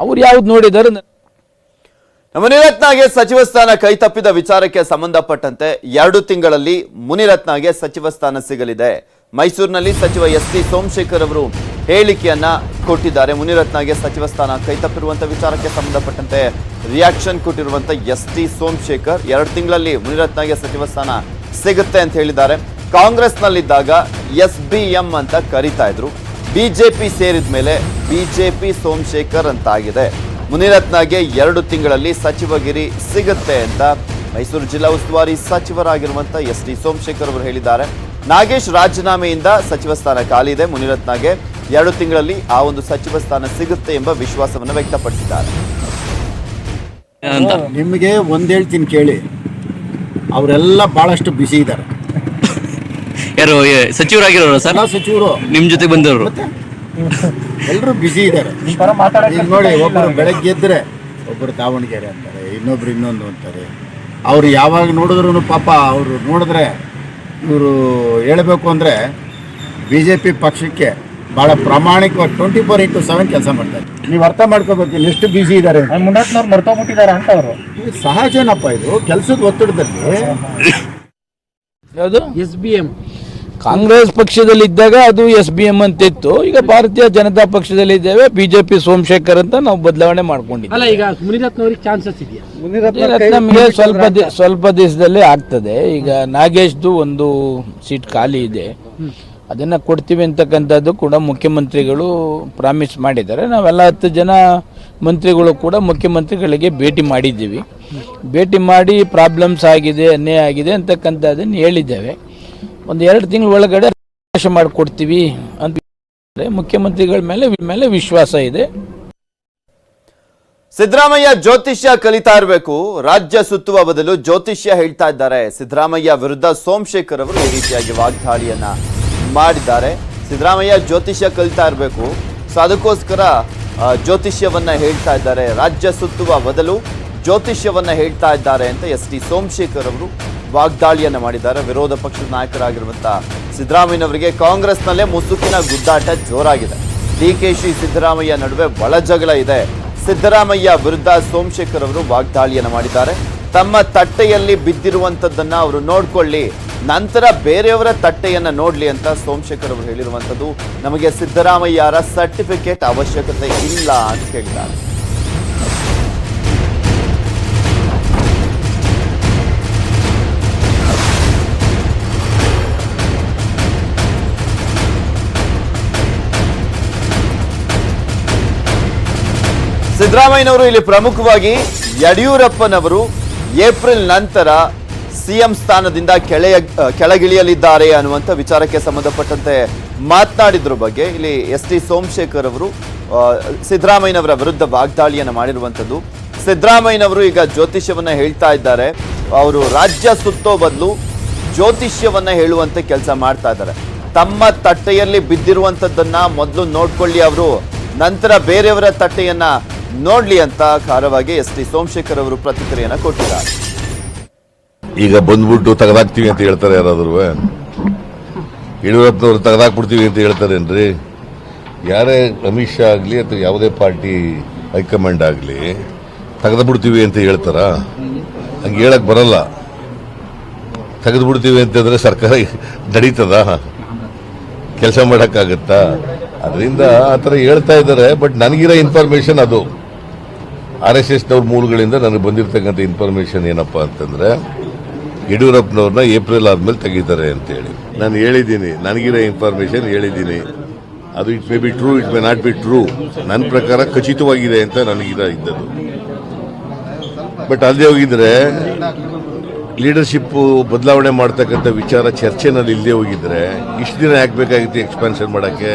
ಅವ್ರು ಯಾವ್ದು ನೋಡಿದ್ದಾರೆ? ಮುನಿರತ್ನಗೆ ಸಚಿವ ಸ್ಥಾನ ಕೈತಪ್ಪಿದ ವಿಚಾರಕ್ಕೆ ಸಂಬಂಧಪಟ್ಟಂತೆ 2 ತಿಂಗಳಲ್ಲಿ ಮುನಿರತ್ನಗೆ ಸಚಿವ ಸ್ಥಾನ ಸಿಗಲಿದೆ. ಮೈಸೂರಿನಲ್ಲಿ ಸಚಿವ ಎಸ್.ಟಿ. ಸೋಮಶೇಖರ್ ಅವರು ಹೇಳಿಕೆಯನ್ನ ಕೊಟ್ಟಿದ್ದಾರೆ. ಮುನಿರತ್ನಗೆ ಸಚಿವ ಸ್ಥಾನ ಕೈತಪ್ಪಿರುವಂತಹ ವಿಚಾರಕ್ಕೆ ಸಂಬಂಧಪಟ್ಟಂತೆ ರಿಯಾಕ್ಷನ್ ಕೊಟ್ಟಿರುವಂತ ಎಸ್.ಟಿ. ಸೋಮಶೇಖರ್ 2 ತಿಂಗಳಲ್ಲಿ ಮುನಿರತ್ನಗೆ ಸಚಿವ ಸ್ಥಾನ ಸಿಗುತ್ತೆ ಅಂತ ಹೇಳಿದ್ದಾರೆ. ಕಾಂಗ್ರೆಸ್ನಲ್ಲಿದ್ದಾಗ SBM ಅಂತ ಕರೀತಾ ಇದ್ರು, ಬಿಜೆಪಿ ಸೇರಿದ ಮೇಲೆ ಬಿಜೆಪಿ ಸೋಮಶೇಖರ್ ಅಂತ ಆಗಿದೆ. ಮುನಿರತ್ನಗೆ 2 ತಿಂಗಳಲ್ಲಿ ಸಚಿವಗಿರಿ ಸಿಗುತ್ತೆ ಅಂತ ಮೈಸೂರು ಜಿಲ್ಲಾ ಉಸ್ತುವಾರಿ ಸಚಿವರಾಗಿರುವಂತಹ ಎಸ್.ಟಿ. ಸೋಮಶೇಖರ್ ಅವರು ಹೇಳಿದ್ದಾರೆ. ನಾಗೇಶ್ ರಾಜೀನಾಮೆಯಿಂದ ಸಚಿವ ಸ್ಥಾನ ಖಾಲಿ ಇದೆ. ಮುನಿರತ್ನಗೆ 2 ತಿಂಗಳಲ್ಲಿ ಆ ಒಂದು ಸಚಿವ ಸ್ಥಾನ ಸಿಗುತ್ತೆ ಎಂಬ ವಿಶ್ವಾಸವನ್ನು ವ್ಯಕ್ತಪಡಿಸಿದ್ದಾರೆ. ನಿಮಗೆ ಒಂದು ಹೇಳ್ತೀನಿ ಕೇಳಿ, ಅವರೆಲ್ಲ ಭಾಳಷ್ಟು ಬಿಸಿ ಇದ್ದಾರೆ. ಯಾರು ಸಚಿವರಾಗಿರೋರು ಸರ್? ಸಚಿವರು ನಿಮ್ ಜೊತೆ ಬಂದವರು? ಎಲ್ಲರೂ ಬ್ಯುಸಿ ಇದ್ದಾರೆ. ಈಗ ನೋಡಿ, ಒಬ್ಬರು ಬೆಳಗ್ಗೆ ಎದ್ದರೆ ಒಬ್ಬರು ದಾವಣಗೆರೆ ಅಂತಾರೆ, ಇನ್ನೊಬ್ರು ಇನ್ನೊಂದು ಅಂತಾರೆ. ಅವ್ರು ಯಾವಾಗ ನೋಡಿದ್ರು ಪಾಪ ಅವರು ನೋಡಿದ್ರೆ ಇವರು ಹೇಳಬೇಕು ಅಂದರೆ BJP ಪಕ್ಷಕ್ಕೆ ಭಾಳ ಪ್ರಾಮಾಣಿಕವಾಗಿ 24/7 ಕೆಲಸ ಮಾಡ್ತಾರೆ. ನೀವು ಅರ್ಥ ಮಾಡ್ಕೋಬೇಕು ಇಲ್ಲಿ ಎಷ್ಟು ಬ್ಯುಸಿ ಇದ್ದಾರೆ. ಮುನ್ನತ್ನವ್ರು ಮರ್ತೋಗ್ಬಿಟ್ಟಿದ್ದಾರೆ ಅಂತ ಅವರು. ಸಹಜನಪ್ಪ, ಇದು ಕೆಲಸದ ಒತ್ತಡದಲ್ಲಿ. ಯಾವುದು SBM ಕಾಂಗ್ರೆಸ್ ಪಕ್ಷದಲ್ಲಿ ಇದ್ದಾಗ ಅದು SBM ಅಂತಿತ್ತು. ಈಗ ಭಾರತೀಯ ಜನತಾ ಪಕ್ಷದಲ್ಲಿ ಇದ್ದೇವೆ, BJP ಸೋಮಶೇಖರ್ ಅಂತ ನಾವು ಬದಲಾವಣೆ ಮಾಡ್ಕೊಂಡಿದ್ದೀವಿ. ಅಲ್ಲ, ಈಗ ಮುನಿರತ್ನವ್ರಿಗೆ ಚಾನ್ಸಸ್ ಇದೆಯಾ? ನಮಗೆ ಸ್ವಲ್ಪ ದಿವಸದಲ್ಲೇ ಆಗ್ತದೆ. ಈಗ ನಾಗೇಶ್ದು ಒಂದು ಸೀಟ್ ಖಾಲಿ ಇದೆ, ಅದನ್ನ ಕೊಡ್ತೀವಿ ಅಂತಕ್ಕಂಥದ್ದು ಕೂಡ ಮುಖ್ಯಮಂತ್ರಿಗಳು ಪ್ರಾಮಿಸ್ ಮಾಡಿದ್ದಾರೆ. ನಾವೆಲ್ಲ 10 ಜನ ಮಂತ್ರಿಗಳು ಕೂಡ ಮುಖ್ಯಮಂತ್ರಿಗಳಿಗೆ ಭೇಟಿ ಮಾಡಿದ್ದೀವಿ. ಭೇಟಿ ಮಾಡಿ ಪ್ರಾಬ್ಲಮ್ಸ್ ಆಗಿದೆ, ಅನ್ಯಾಯ ಆಗಿದೆ ಅಂತಕ್ಕಂಥದ್ದನ್ನು ಹೇಳಿದ್ದೇವೆ. ಒಂದು 2 ತಿಂಗಳ ಒಳಗಡೆ ಅವಕಾಶ ಮಾಡಿಕೊಡ್ತೀವಿ ಅಂತ ಮುಖ್ಯಮಂತ್ರಿಗಳ ಮೇಲೆ ವಿಶ್ವಾಸ ಇದೆ. ಸಿದ್ದರಾಮಯ್ಯ ಜ್ಯೋತಿಷ್ಯ ಕಲಿತಾ ಇರಬೇಕು, ರಾಜ್ಯ ಸುತ್ತುವ ಬದಲು ಜ್ಯೋತಿಷ್ಯ ಹೇಳ್ತಾ ಇದ್ದಾರೆ. ಸಿದ್ದರಾಮಯ್ಯ ವಿರುದ್ಧ ಸೋಮಶೇಖರ್ ಅವರು ಈ ರೀತಿಯಾಗಿ ವಾಗ್ದಾಳಿಯನ್ನ ಮಾಡಿದ್ದಾರೆ. ಸಿದ್ದರಾಮಯ್ಯ ಜ್ಯೋತಿಷ್ಯ ಕಲಿತಾ ಇರಬೇಕು, ಸೊ ಅದಕ್ಕೋಸ್ಕರ ಜ್ಯೋತಿಷ್ಯವನ್ನ ಹೇಳ್ತಾ ಇದ್ದಾರೆ. ರಾಜ್ಯ ಸುತ್ತುವ ಬದಲು ಜ್ಯೋತಿಷ್ಯವನ್ನ ಹೇಳ್ತಾ ಇದ್ದಾರೆ ಅಂತ ST ಸೋಮಶೇಖರ್ ಅವರು ವಾಗ್ದಾಳಿಯನ್ನ ಮಾಡಿದ್ದಾರೆ. ವಿರೋಧ ಪಕ್ಷದ ನಾಯಕರಾಗಿರುವಂತಹ ಸಿದ್ದರಾಮಯ್ಯನವರಿಗೆ ಕಾಂಗ್ರೆಸ್ನಲ್ಲೇ ಮುಸುಕಿನ ಗುದ್ದಾಟ ಜೋರಾಗಿದೆ. DKಶಿ ಸಿದ್ದರಾಮಯ್ಯ ನಡುವೆ ಒಳಜಗಳ ಇದೆ. ಸಿದ್ದರಾಮಯ್ಯ ವಿರುದ್ಧ ಸೋಮಶೇಖರ್ ಅವರು ವಾಗ್ದಾಳಿಯನ್ನ ಮಾಡಿದ್ದಾರೆ. ತಮ್ಮ ತಟ್ಟೆಯಲ್ಲಿ ಬಿದ್ದಿರುವಂತದ್ದನ್ನ ಅವರು ನೋಡ್ಕೊಳ್ಳಿ, ನಂತರ ಬೇರೆಯವರ ತಟ್ಟೆಯನ್ನ ನೋಡ್ಲಿ ಅಂತ ಸೋಮಶೇಖರ್ ಅವರು ಹೇಳಿರುವಂತದ್ದು. ನಮಗೆ ಸಿದ್ದರಾಮಯ್ಯರ ಸರ್ಟಿಫಿಕೇಟ್ ಅವಶ್ಯಕತೆ ಇಲ್ಲ ಅಂತ ಹೇಳಿದ್ದಾರೆ. ಸಿದ್ದರಾಮಯ್ಯನವರು ಇಲ್ಲಿ ಪ್ರಮುಖವಾಗಿ ಯಡಿಯೂರಪ್ಪನವರು ಏಪ್ರಿಲ್ ನಂತರ CM ಸ್ಥಾನದಿಂದ ಕೆಳಗಿಳಿಯಲಿದ್ದಾರೆ ಅನ್ನುವಂಥ ವಿಚಾರಕ್ಕೆ ಸಂಬಂಧಪಟ್ಟಂತೆ ಮಾತನಾಡಿದ್ರ ಬಗ್ಗೆ ಇಲ್ಲಿ ST ಸೋಮಶೇಖರ್ ಅವರು ಸಿದ್ದರಾಮಯ್ಯನವರ ವಿರುದ್ಧ ವಾಗ್ದಾಳಿಯನ್ನು ಮಾಡಿರುವಂಥದ್ದು. ಸಿದ್ದರಾಮಯ್ಯನವರು ಈಗ ಜ್ಯೋತಿಷ್ಯವನ್ನ ಹೇಳ್ತಾ ಇದ್ದಾರೆ. ಅವರು ರಾಜ್ಯ ಸುತ್ತೋ ಬದಲು ಜ್ಯೋತಿಷ್ಯವನ್ನ ಹೇಳುವಂತೆ ಕೆಲಸ ಮಾಡ್ತಾ ಇದ್ದಾರೆ. ತಮ್ಮ ತಟ್ಟೆಯಲ್ಲಿ ಬಿದ್ದಿರುವಂಥದ್ದನ್ನ ಮೊದಲು ನೋಡ್ಕೊಳ್ಳಿ ಅವರು, ನಂತರ ಬೇರೆಯವರ ತಟ್ಟೆಯನ್ನ ನೋಡ್ಲಿ ಅಂತ ಖಾರವಾಗಿ ST ಸೋಮಶೇಖರ್ ಅವರು ಪ್ರತಿಕ್ರಿಯೆಯನ್ನ ಕೊಟ್ಟಿದ್ದಾರೆ. ಈಗ ಬಂದ್ಬಿಟ್ಟು ತೆಗೆದಾಕ್ತೀವಿ ಅಂತ ಹೇಳ್ತಾರೆ ಯಾರಾದ್ರೂ? ಯಡಿಯೂರಪ್ಪನವ್ರು ತೆಗೆದಾಕ್ಬಿಡ್ತೀವಿ ಅಂತ ಹೇಳ್ತಾರೇನ್ರಿ? ಯಾರೇ ಅಮಿತ್ ಶಾ ಆಗಲಿ ಅಥವಾ ಯಾವುದೇ ಪಾರ್ಟಿ ಹೈಕಮಾಂಡ್ ಆಗಲಿ ತೆಗೆದುಬಿಡ್ತೀವಿ ಅಂತ ಹೇಳ್ತಾರ? ಹಂಗೆ ಹೇಳಕ್ ಬರಲ್ಲ. ತೆಗೆದುಬಿಡ್ತೀವಿ ಅಂತಂದ್ರೆ ಸರ್ಕಾರ ನಡೀತದ? ಕೆಲಸ ಮಾಡೋಕ್ಕಾಗತ್ತಾ? ಅದರಿಂದ ಆ ಥರ ಹೇಳ್ತಾ ಇದ್ದಾರೆ. ಬಟ್ ನನಗಿರೋ ಇನ್ಫಾರ್ಮೇಶನ್ ಅದು RSSನವ್ರ ಮೂಲಗಳಿಂದ ನನಗೆ ಬಂದಿರತಕ್ಕಂಥ ಇನ್ಫಾರ್ಮೇಶನ್ ಏನಪ್ಪಾ ಅಂತಂದ್ರೆ ಯಡಿಯೂರಪ್ಪನವ್ರನ್ನ ಏಪ್ರಿಲ್ ಆದ್ಮೇಲೆ ತೆಗಿತಾರೆ ಅಂತೇಳಿ ನಾನು ಹೇಳಿದ್ದೀನಿ. ನನಗಿರೋ ಇನ್ಫಾರ್ಮೇಶನ್ ಹೇಳಿದ್ದೀನಿ. ಅದು it may be true, it may not be true. ನನ್ನ ಪ್ರಕಾರ ಖಚಿತವಾಗಿದೆ ಅಂತ ನನಗಿದ್ದದ್ದು. ಬಟ್ ಅಲ್ಲದೆ ಹೋಗಿದ್ರೆ ಲೀಡರ್ಶಿಪ್ ಬದಲಾವಣೆ ಮಾಡ್ತಕ್ಕಂಥ ವಿಚಾರ ಚರ್ಚೆನಲ್ಲಿ ಇಲ್ಲದೆ ಹೋಗಿದ್ರೆ ಇಷ್ಟು ದಿನ ಯಾಕೆ ಬೇಕಾಗಿತ್ತು ಎಕ್ಸ್ಪಾನ್ಷನ್ ಮಾಡೋಕ್ಕೆ?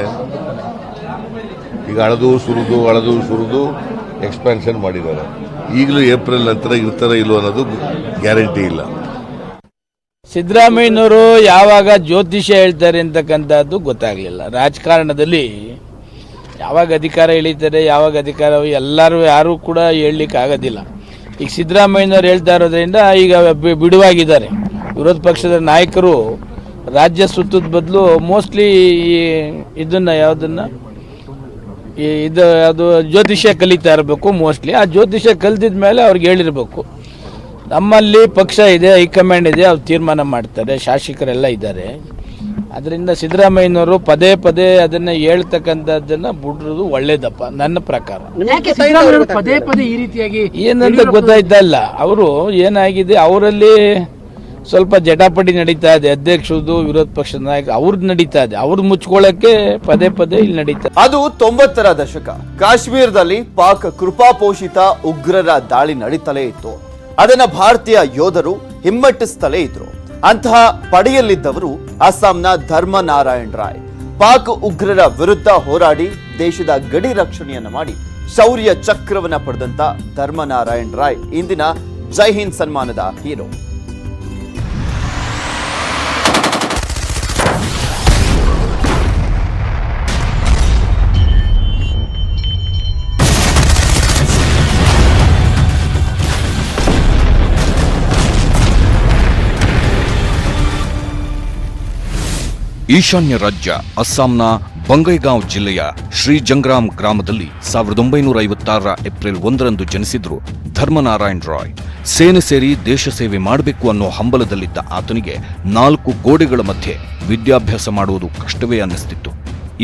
ಈಗ ಅಳದು ಸುರಿದು ಎಕ್ಸ್ಪಾನ್ಷನ್ ಮಾಡಿದ್ದಾರೆ. ಈಗಲೂ ಏಪ್ರಿಲ್ ನಂತರ ಇರ್ತಾರ ಇಲ್ಲೋ ಅನ್ನೋದು ಗ್ಯಾರಂಟಿ ಇಲ್ಲ. ಸಿದ್ದರಾಮಯ್ಯನವರು ಯಾವಾಗ ಜ್ಯೋತಿಷ್ಯ ಹೇಳ್ತಾರೆ ಅಂತಕ್ಕಂಥದ್ದು ಗೊತ್ತಾಗಲಿಲ್ಲ. ರಾಜಕಾರಣದಲ್ಲಿ ಯಾವಾಗ ಅಧಿಕಾರ ಎಳೀತಾರೆ, ಯಾವಾಗ ಅಧಿಕಾರ ಯಾರು ಕೂಡ ಹೇಳಲಿಕ್ಕೆ ಆಗೋದಿಲ್ಲ. ಈಗ ಸಿದ್ದರಾಮಯ್ಯನವರು ಹೇಳ್ತಾ ಇರೋದ್ರಿಂದ ಈಗ ಬಿಡುವಾಗಿದ್ದಾರೆ. ವಿರೋಧ ಪಕ್ಷದ ನಾಯಕರು ರಾಜ್ಯ ಸುತ್ತದ ಬದಲು ಮೋಸ್ಟ್ಲಿ ಇದನ್ನ ಯಾವುದು ಜ್ಯೋತಿಷ್ಯ ಕಲಿತಾ ಇರಬೇಕು ಮೋಸ್ಟ್ಲಿ. ಆ ಜ್ಯೋತಿಷ್ಯ ಕಲಿತಿದ ಮೇಲೆ ಅವ್ರಿಗೆ ಹೇಳಿರ್ಬೇಕು, ನಮ್ಮಲ್ಲಿ ಪಕ್ಷ ಇದೆ, ಹೈಕಮಾಂಡ್ ಇದೆ, ಅವ್ರು ತೀರ್ಮಾನ ಮಾಡ್ತಾರೆ, ಶಾಸಕರೆಲ್ಲ ಇದ್ದಾರೆ. ಅದರಿಂದ ಸಿದ್ದರಾಮಯ್ಯನವರು ಪದೇ ಪದೇ ಅದನ್ನ ಹೇಳ್ತಕ್ಕಂಥದ್ದನ್ನ ಬಿಡ್ರೋದು ಒಳ್ಳೇದಪ್ಪ ನನ್ನ ಪ್ರಕಾರ. ಪದೇ ಪದೇ ಈ ರೀತಿಯಾಗಿ ಏನಂತ ಗೊತ್ತಾಯ್ತಾ ಇಲ್ಲ. ಅವರು ಏನಾಗಿದೆ, ಅವರಲ್ಲಿ ಸ್ವಲ್ಪ ಜಟಾಪಟಿ ನಡೀತಾ ಇದೆ. ಅಧ್ಯಕ್ಷರದು, ವಿರೋಧ ಪಕ್ಷದ ನಾಯಕ ಅವ್ರದ್ದು ನಡೀತಾ ಇದೆ. ಅವ್ರದ್ದು ಮುಚ್ಕೊಳ್ಳಕ್ಕೆ ಪದೇ ಪದೇ ಇಲ್ಲಿ ನಡೀತಾ. ಅದು 90ರ ದಶಕ. ಕಾಶ್ಮೀರದಲ್ಲಿ ಪಾಕ್ ಕೃಪಾಪೋಷಿತ ಉಗ್ರರ ದಾಳಿ ನಡೀತಲೇ ಇತ್ತು. ಅದನ್ನ ಭಾರತೀಯ ಯೋಧರು ಹಿಮ್ಮೆಟ್ಟಿಸ್ತಲೇ ಇದ್ರು. ಅಂತಹ ಪಡೆಯಲ್ಲಿದ್ದವರು ಅಸ್ಸಾಂನ ಧರ್ಮನಾರಾಯಣ್ ರಾಯ್. ಪಾಕ್ ಉಗ್ರರ ವಿರುದ್ಧ ಹೋರಾಡಿ ದೇಶದ ಗಡಿ ರಕ್ಷಣೆಯನ್ನ ಮಾಡಿ ಶೌರ್ಯ ಚಕ್ರವನ್ನ ಪಡೆದಂತ ಧರ್ಮನಾರಾಯಣ್ ರಾಯ್ ಇಂದಿನ ಜೈ ಹಿಂದ್ ಸನ್ಮಾನದ ಹೀರೋ. ಈಶಾನ್ಯ ರಾಜ್ಯ ಅಸ್ಸಾಂನ ಬಂಗೈಗಾಂವ್ ಜಿಲ್ಲೆಯ ಶ್ರೀ ಜಂಗ್ರಾಮ್ ಗ್ರಾಮದಲ್ಲಿ 1956ರ ಏಪ್ರಿಲ್ 1ರಂದು ಜನಿಸಿದ್ರು ಧರ್ಮನಾರಾಯಣ್ ರಾಯ್. ಸೇನೆ ಸೇರಿ ದೇಶ ಸೇವೆ ಮಾಡಬೇಕು ಅನ್ನೋ ಹಂಬಲದಲ್ಲಿದ್ದ ಆತನಿಗೆ 4 ಗೋಡೆಗಳ ಮಧ್ಯೆ ವಿದ್ಯಾಭ್ಯಾಸ ಮಾಡುವುದು ಕಷ್ಟವೇ ಅನ್ನಿಸ್ತಿತ್ತು.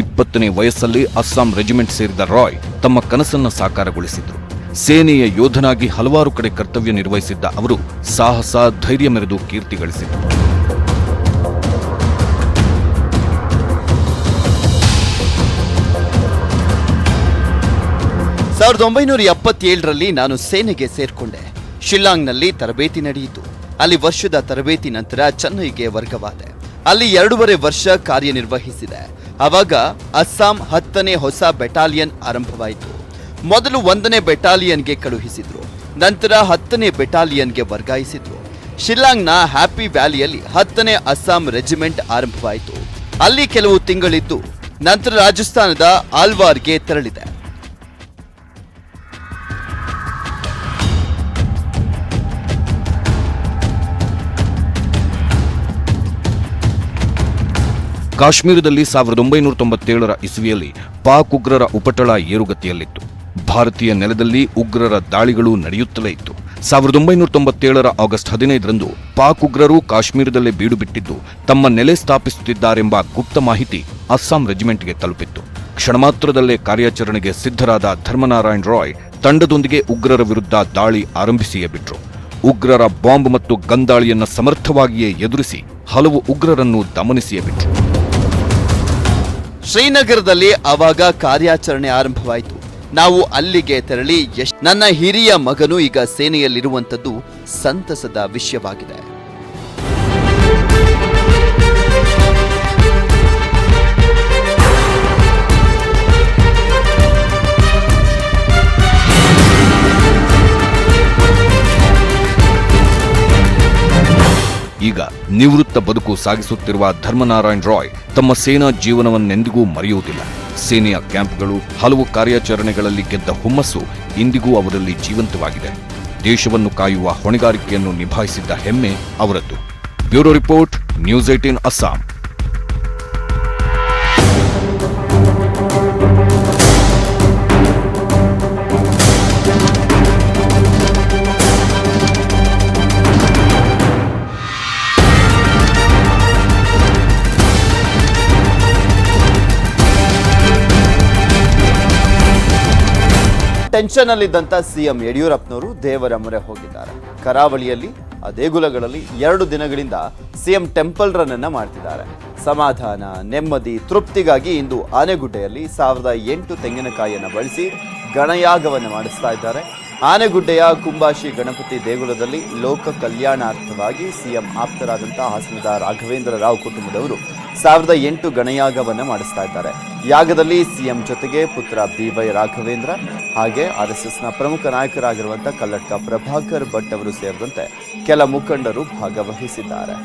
20ನೇ ವಯಸ್ಸಲ್ಲಿ ಅಸ್ಸಾಂ ರೆಜಿಮೆಂಟ್ ಸೇರಿದ ರಾಯ್ ತಮ್ಮ ಕನಸನ್ನ ಸಾಕಾರಗೊಳಿಸಿದ್ರು. ಸೇನೆಯ ಯೋಧನಾಗಿ ಹಲವಾರು ಕಡೆ ಕರ್ತವ್ಯ ನಿರ್ವಹಿಸಿದ್ದ ಅವರು ಸಾಹಸ ಧೈರ್ಯ ಮೆರೆದು ಕೀರ್ತಿ ಗಳಿಸಿದರು. 1977ರಲ್ಲಿ ನಾನು ಸೇನೆಗೆ ಸೇರ್ಕೊಂಡೆ. ಶಿಲ್ಲಾಂಗ್ನಲ್ಲಿ ತರಬೇತಿ ನಡೆಯಿತು. ಅಲ್ಲಿ ವರ್ಷದ ತರಬೇತಿ ನಂತರ ಚೆನ್ನೈಗೆ ವರ್ಗವಾದೆ. ಅಲ್ಲಿ 2.5 ವರ್ಷ ಕಾರ್ಯನಿರ್ವಹಿಸಿದೆ. ಆವಾಗ ಅಸ್ಸಾಂ 10ನೇ ಹೊಸ ಬೆಟಾಲಿಯನ್ ಆರಂಭವಾಯಿತು. ಮೊದಲು 1ನೇ ಬೆಟಾಲಿಯನ್ಗೆ ಕಳುಹಿಸಿದ್ರು, ನಂತರ 10ನೇ ಬೆಟಾಲಿಯನ್ಗೆ ವರ್ಗಾಯಿಸಿದ್ರು. ಶಿಲ್ಲಾಂಗ್ನ ಹ್ಯಾಪಿ ವ್ಯಾಲಿಯಲ್ಲಿ 10ನೇ ಅಸ್ಸಾಂ ರೆಜಿಮೆಂಟ್ ಆರಂಭವಾಯಿತು. ಅಲ್ಲಿ ಕೆಲವು ತಿಂಗಳಿದ್ದು ನಂತರ ರಾಜಸ್ಥಾನದ ಆಲ್ವಾರ್ಗೆ ತೆರಳಿದೆ. ಕಾಶ್ಮೀರದಲ್ಲಿ 1997ರ ಇಸ್ವಿಯಲ್ಲಿ ಪಾಕ್ ಉಗ್ರರ ಉಪಟಳ ಏರುಗತಿಯಲ್ಲಿತ್ತು. ಭಾರತೀಯ ನೆಲದಲ್ಲಿ ಉಗ್ರರ ದಾಳಿಗಳು ನಡೆಯುತ್ತಲೇ ಇತ್ತು. 1997ರ ಆಗಸ್ಟ್ 15ರಂದು ಪಾಕ್ ಉಗ್ರರು ಕಾಶ್ಮೀರದಲ್ಲೇ ಬೀಡು ಬಿಟ್ಟಿದ್ದು ತಮ್ಮ ನೆಲೆ ಸ್ಥಾಪಿಸುತ್ತಿದ್ದಾರೆಂಬ ಗುಪ್ತ ಮಾಹಿತಿ ಅಸ್ಸಾಂ ರೆಜಿಮೆಂಟ್ಗೆ ತಲುಪಿತ್ತು. ಕ್ಷಣಮಾತ್ರದಲ್ಲೇ ಕಾರ್ಯಾಚರಣೆಗೆ ಸಿದ್ಧರಾದ ಧರ್ಮನಾರಾಯಣ್ ರಾಯ್ ತಂಡದೊಂದಿಗೆ ಉಗ್ರರ ವಿರುದ್ಧ ದಾಳಿ ಆರಂಭಿಸಿಯೇ ಬಿಟ್ರು. ಉಗ್ರರ ಬಾಂಬ್ ಮತ್ತು ಗಂದಾಳಿಯನ್ನ ಸಮರ್ಥವಾಗಿಯೇ ಎದುರಿಸಿ ಹಲವು ಉಗ್ರರನ್ನು ದಮನಿಸಿಯೇ ಬಿಟ್ರು. ಶ್ರೀನಗರದಲ್ಲಿ ಆವಾಗ ಕಾರ್ಯಾಚರಣೆ ಆರಂಭವಾಯಿತು. ನಾವು ಅಲ್ಲಿಗೆ ತೆರಳಿ ನನ್ನ ಹಿರಿಯ ಮಗನು ಈಗ ಸೇನೆಯಲ್ಲಿರುವಂಥದ್ದು ಸಂತಸದ ವಿಷಯವಾಗಿದೆ. ಈಗ ನಿವೃತ್ತ ಬದುಕು ಸಾಗಿಸುತ್ತಿರುವ ಧರ್ಮನಾರಾಯಣ್ ರಾಯ್ ತಮ್ಮ ಸೇನಾ ಜೀವನವನ್ನೆಂದಿಗೂ ಮರೆಯುವುದಿಲ್ಲ. ಸೇನೆಯ ಕ್ಯಾಂಪ್ಗಳು, ಹಲವು ಕಾರ್ಯಾಚರಣೆಗಳಲ್ಲಿ ಗೆದ್ದ ಹುಮ್ಮಸ್ಸು ಇಂದಿಗೂ ಅವರಲ್ಲಿ ಜೀವಂತವಾಗಿದೆ. ದೇಶವನ್ನು ಕಾಯುವ ಹೊಣೆಗಾರಿಕೆಯನ್ನು ನಿಭಾಯಿಸಿದ್ದ ಹೆಮ್ಮೆ ಅವರದ್ದು. Bureau report, news 18 Assam. Tension ಅಲ್ಲಿದ್ದಂತ ಸಿಎಂ ಯಡಿಯೂರಪ್ಪನವರು ದೇವರ ಮೊರೆ ಹೋಗಿದ್ದಾರೆ. ಕರಾವಳಿಯಲ್ಲಿ ಆ ದೇಗುಲಗಳಲ್ಲಿ 2 ದಿನಗಳಿಂದ ಸಿಎಂ ಟೆಂಪಲ್ ರನ್ ಅನ್ನ ಮಾಡ್ತಿದ್ದಾರೆ. ಸಮಾಧಾನ, ನೆಮ್ಮದಿ, ತೃಪ್ತಿಗಾಗಿ ಇಂದು ಆನೆಗುಡ್ಡೆಯಲ್ಲಿ 1008 ತೆಂಗಿನಕಾಯಿಯನ್ನು ಬಳಸಿ ಗಣಯಾಗವನ್ನು ಮಾಡಿಸ್ತಾ ಇದ್ದಾರೆ. ಆನೆಗುಡ್ಡೆಯ ಕುಂಬಾಶಿ ಗಣಪತಿ ದೇಗುಲದಲ್ಲಿ ಲೋಕ ಕಲ್ಯಾಣಾರ್ಥವಾಗಿ ಸಿಎಂ ಆಪ್ತರಾದಂತಹ ಹಾಸನದ ರಾಘವೇಂದ್ರ ರಾವ್ ಕುಟುಂಬದವರು 1008 ಗಣಯಾಗವನ್ನು ಮಾಡಿಸ್ತಾ ಇದ್ದಾರೆ. ಯಾಗದಲ್ಲಿ ಸಿಎಂ ಜೊತೆಗೆ ಪುತ್ರ BY ರಾಘವೇಂದ್ರ ಹಾಗೆ RSSನ ಪ್ರಮುಖ ನಾಯಕರಾಗಿರುವಂತಹ ಕಲ್ಲಡ್ಕ ಪ್ರಭಾಕರ್ ಭಟ್ ಅವರು ಸೇರಿದಂತೆ ಕೆಲ ಮುಖಂಡರು ಭಾಗವಹಿಸಿದ್ದಾರೆ.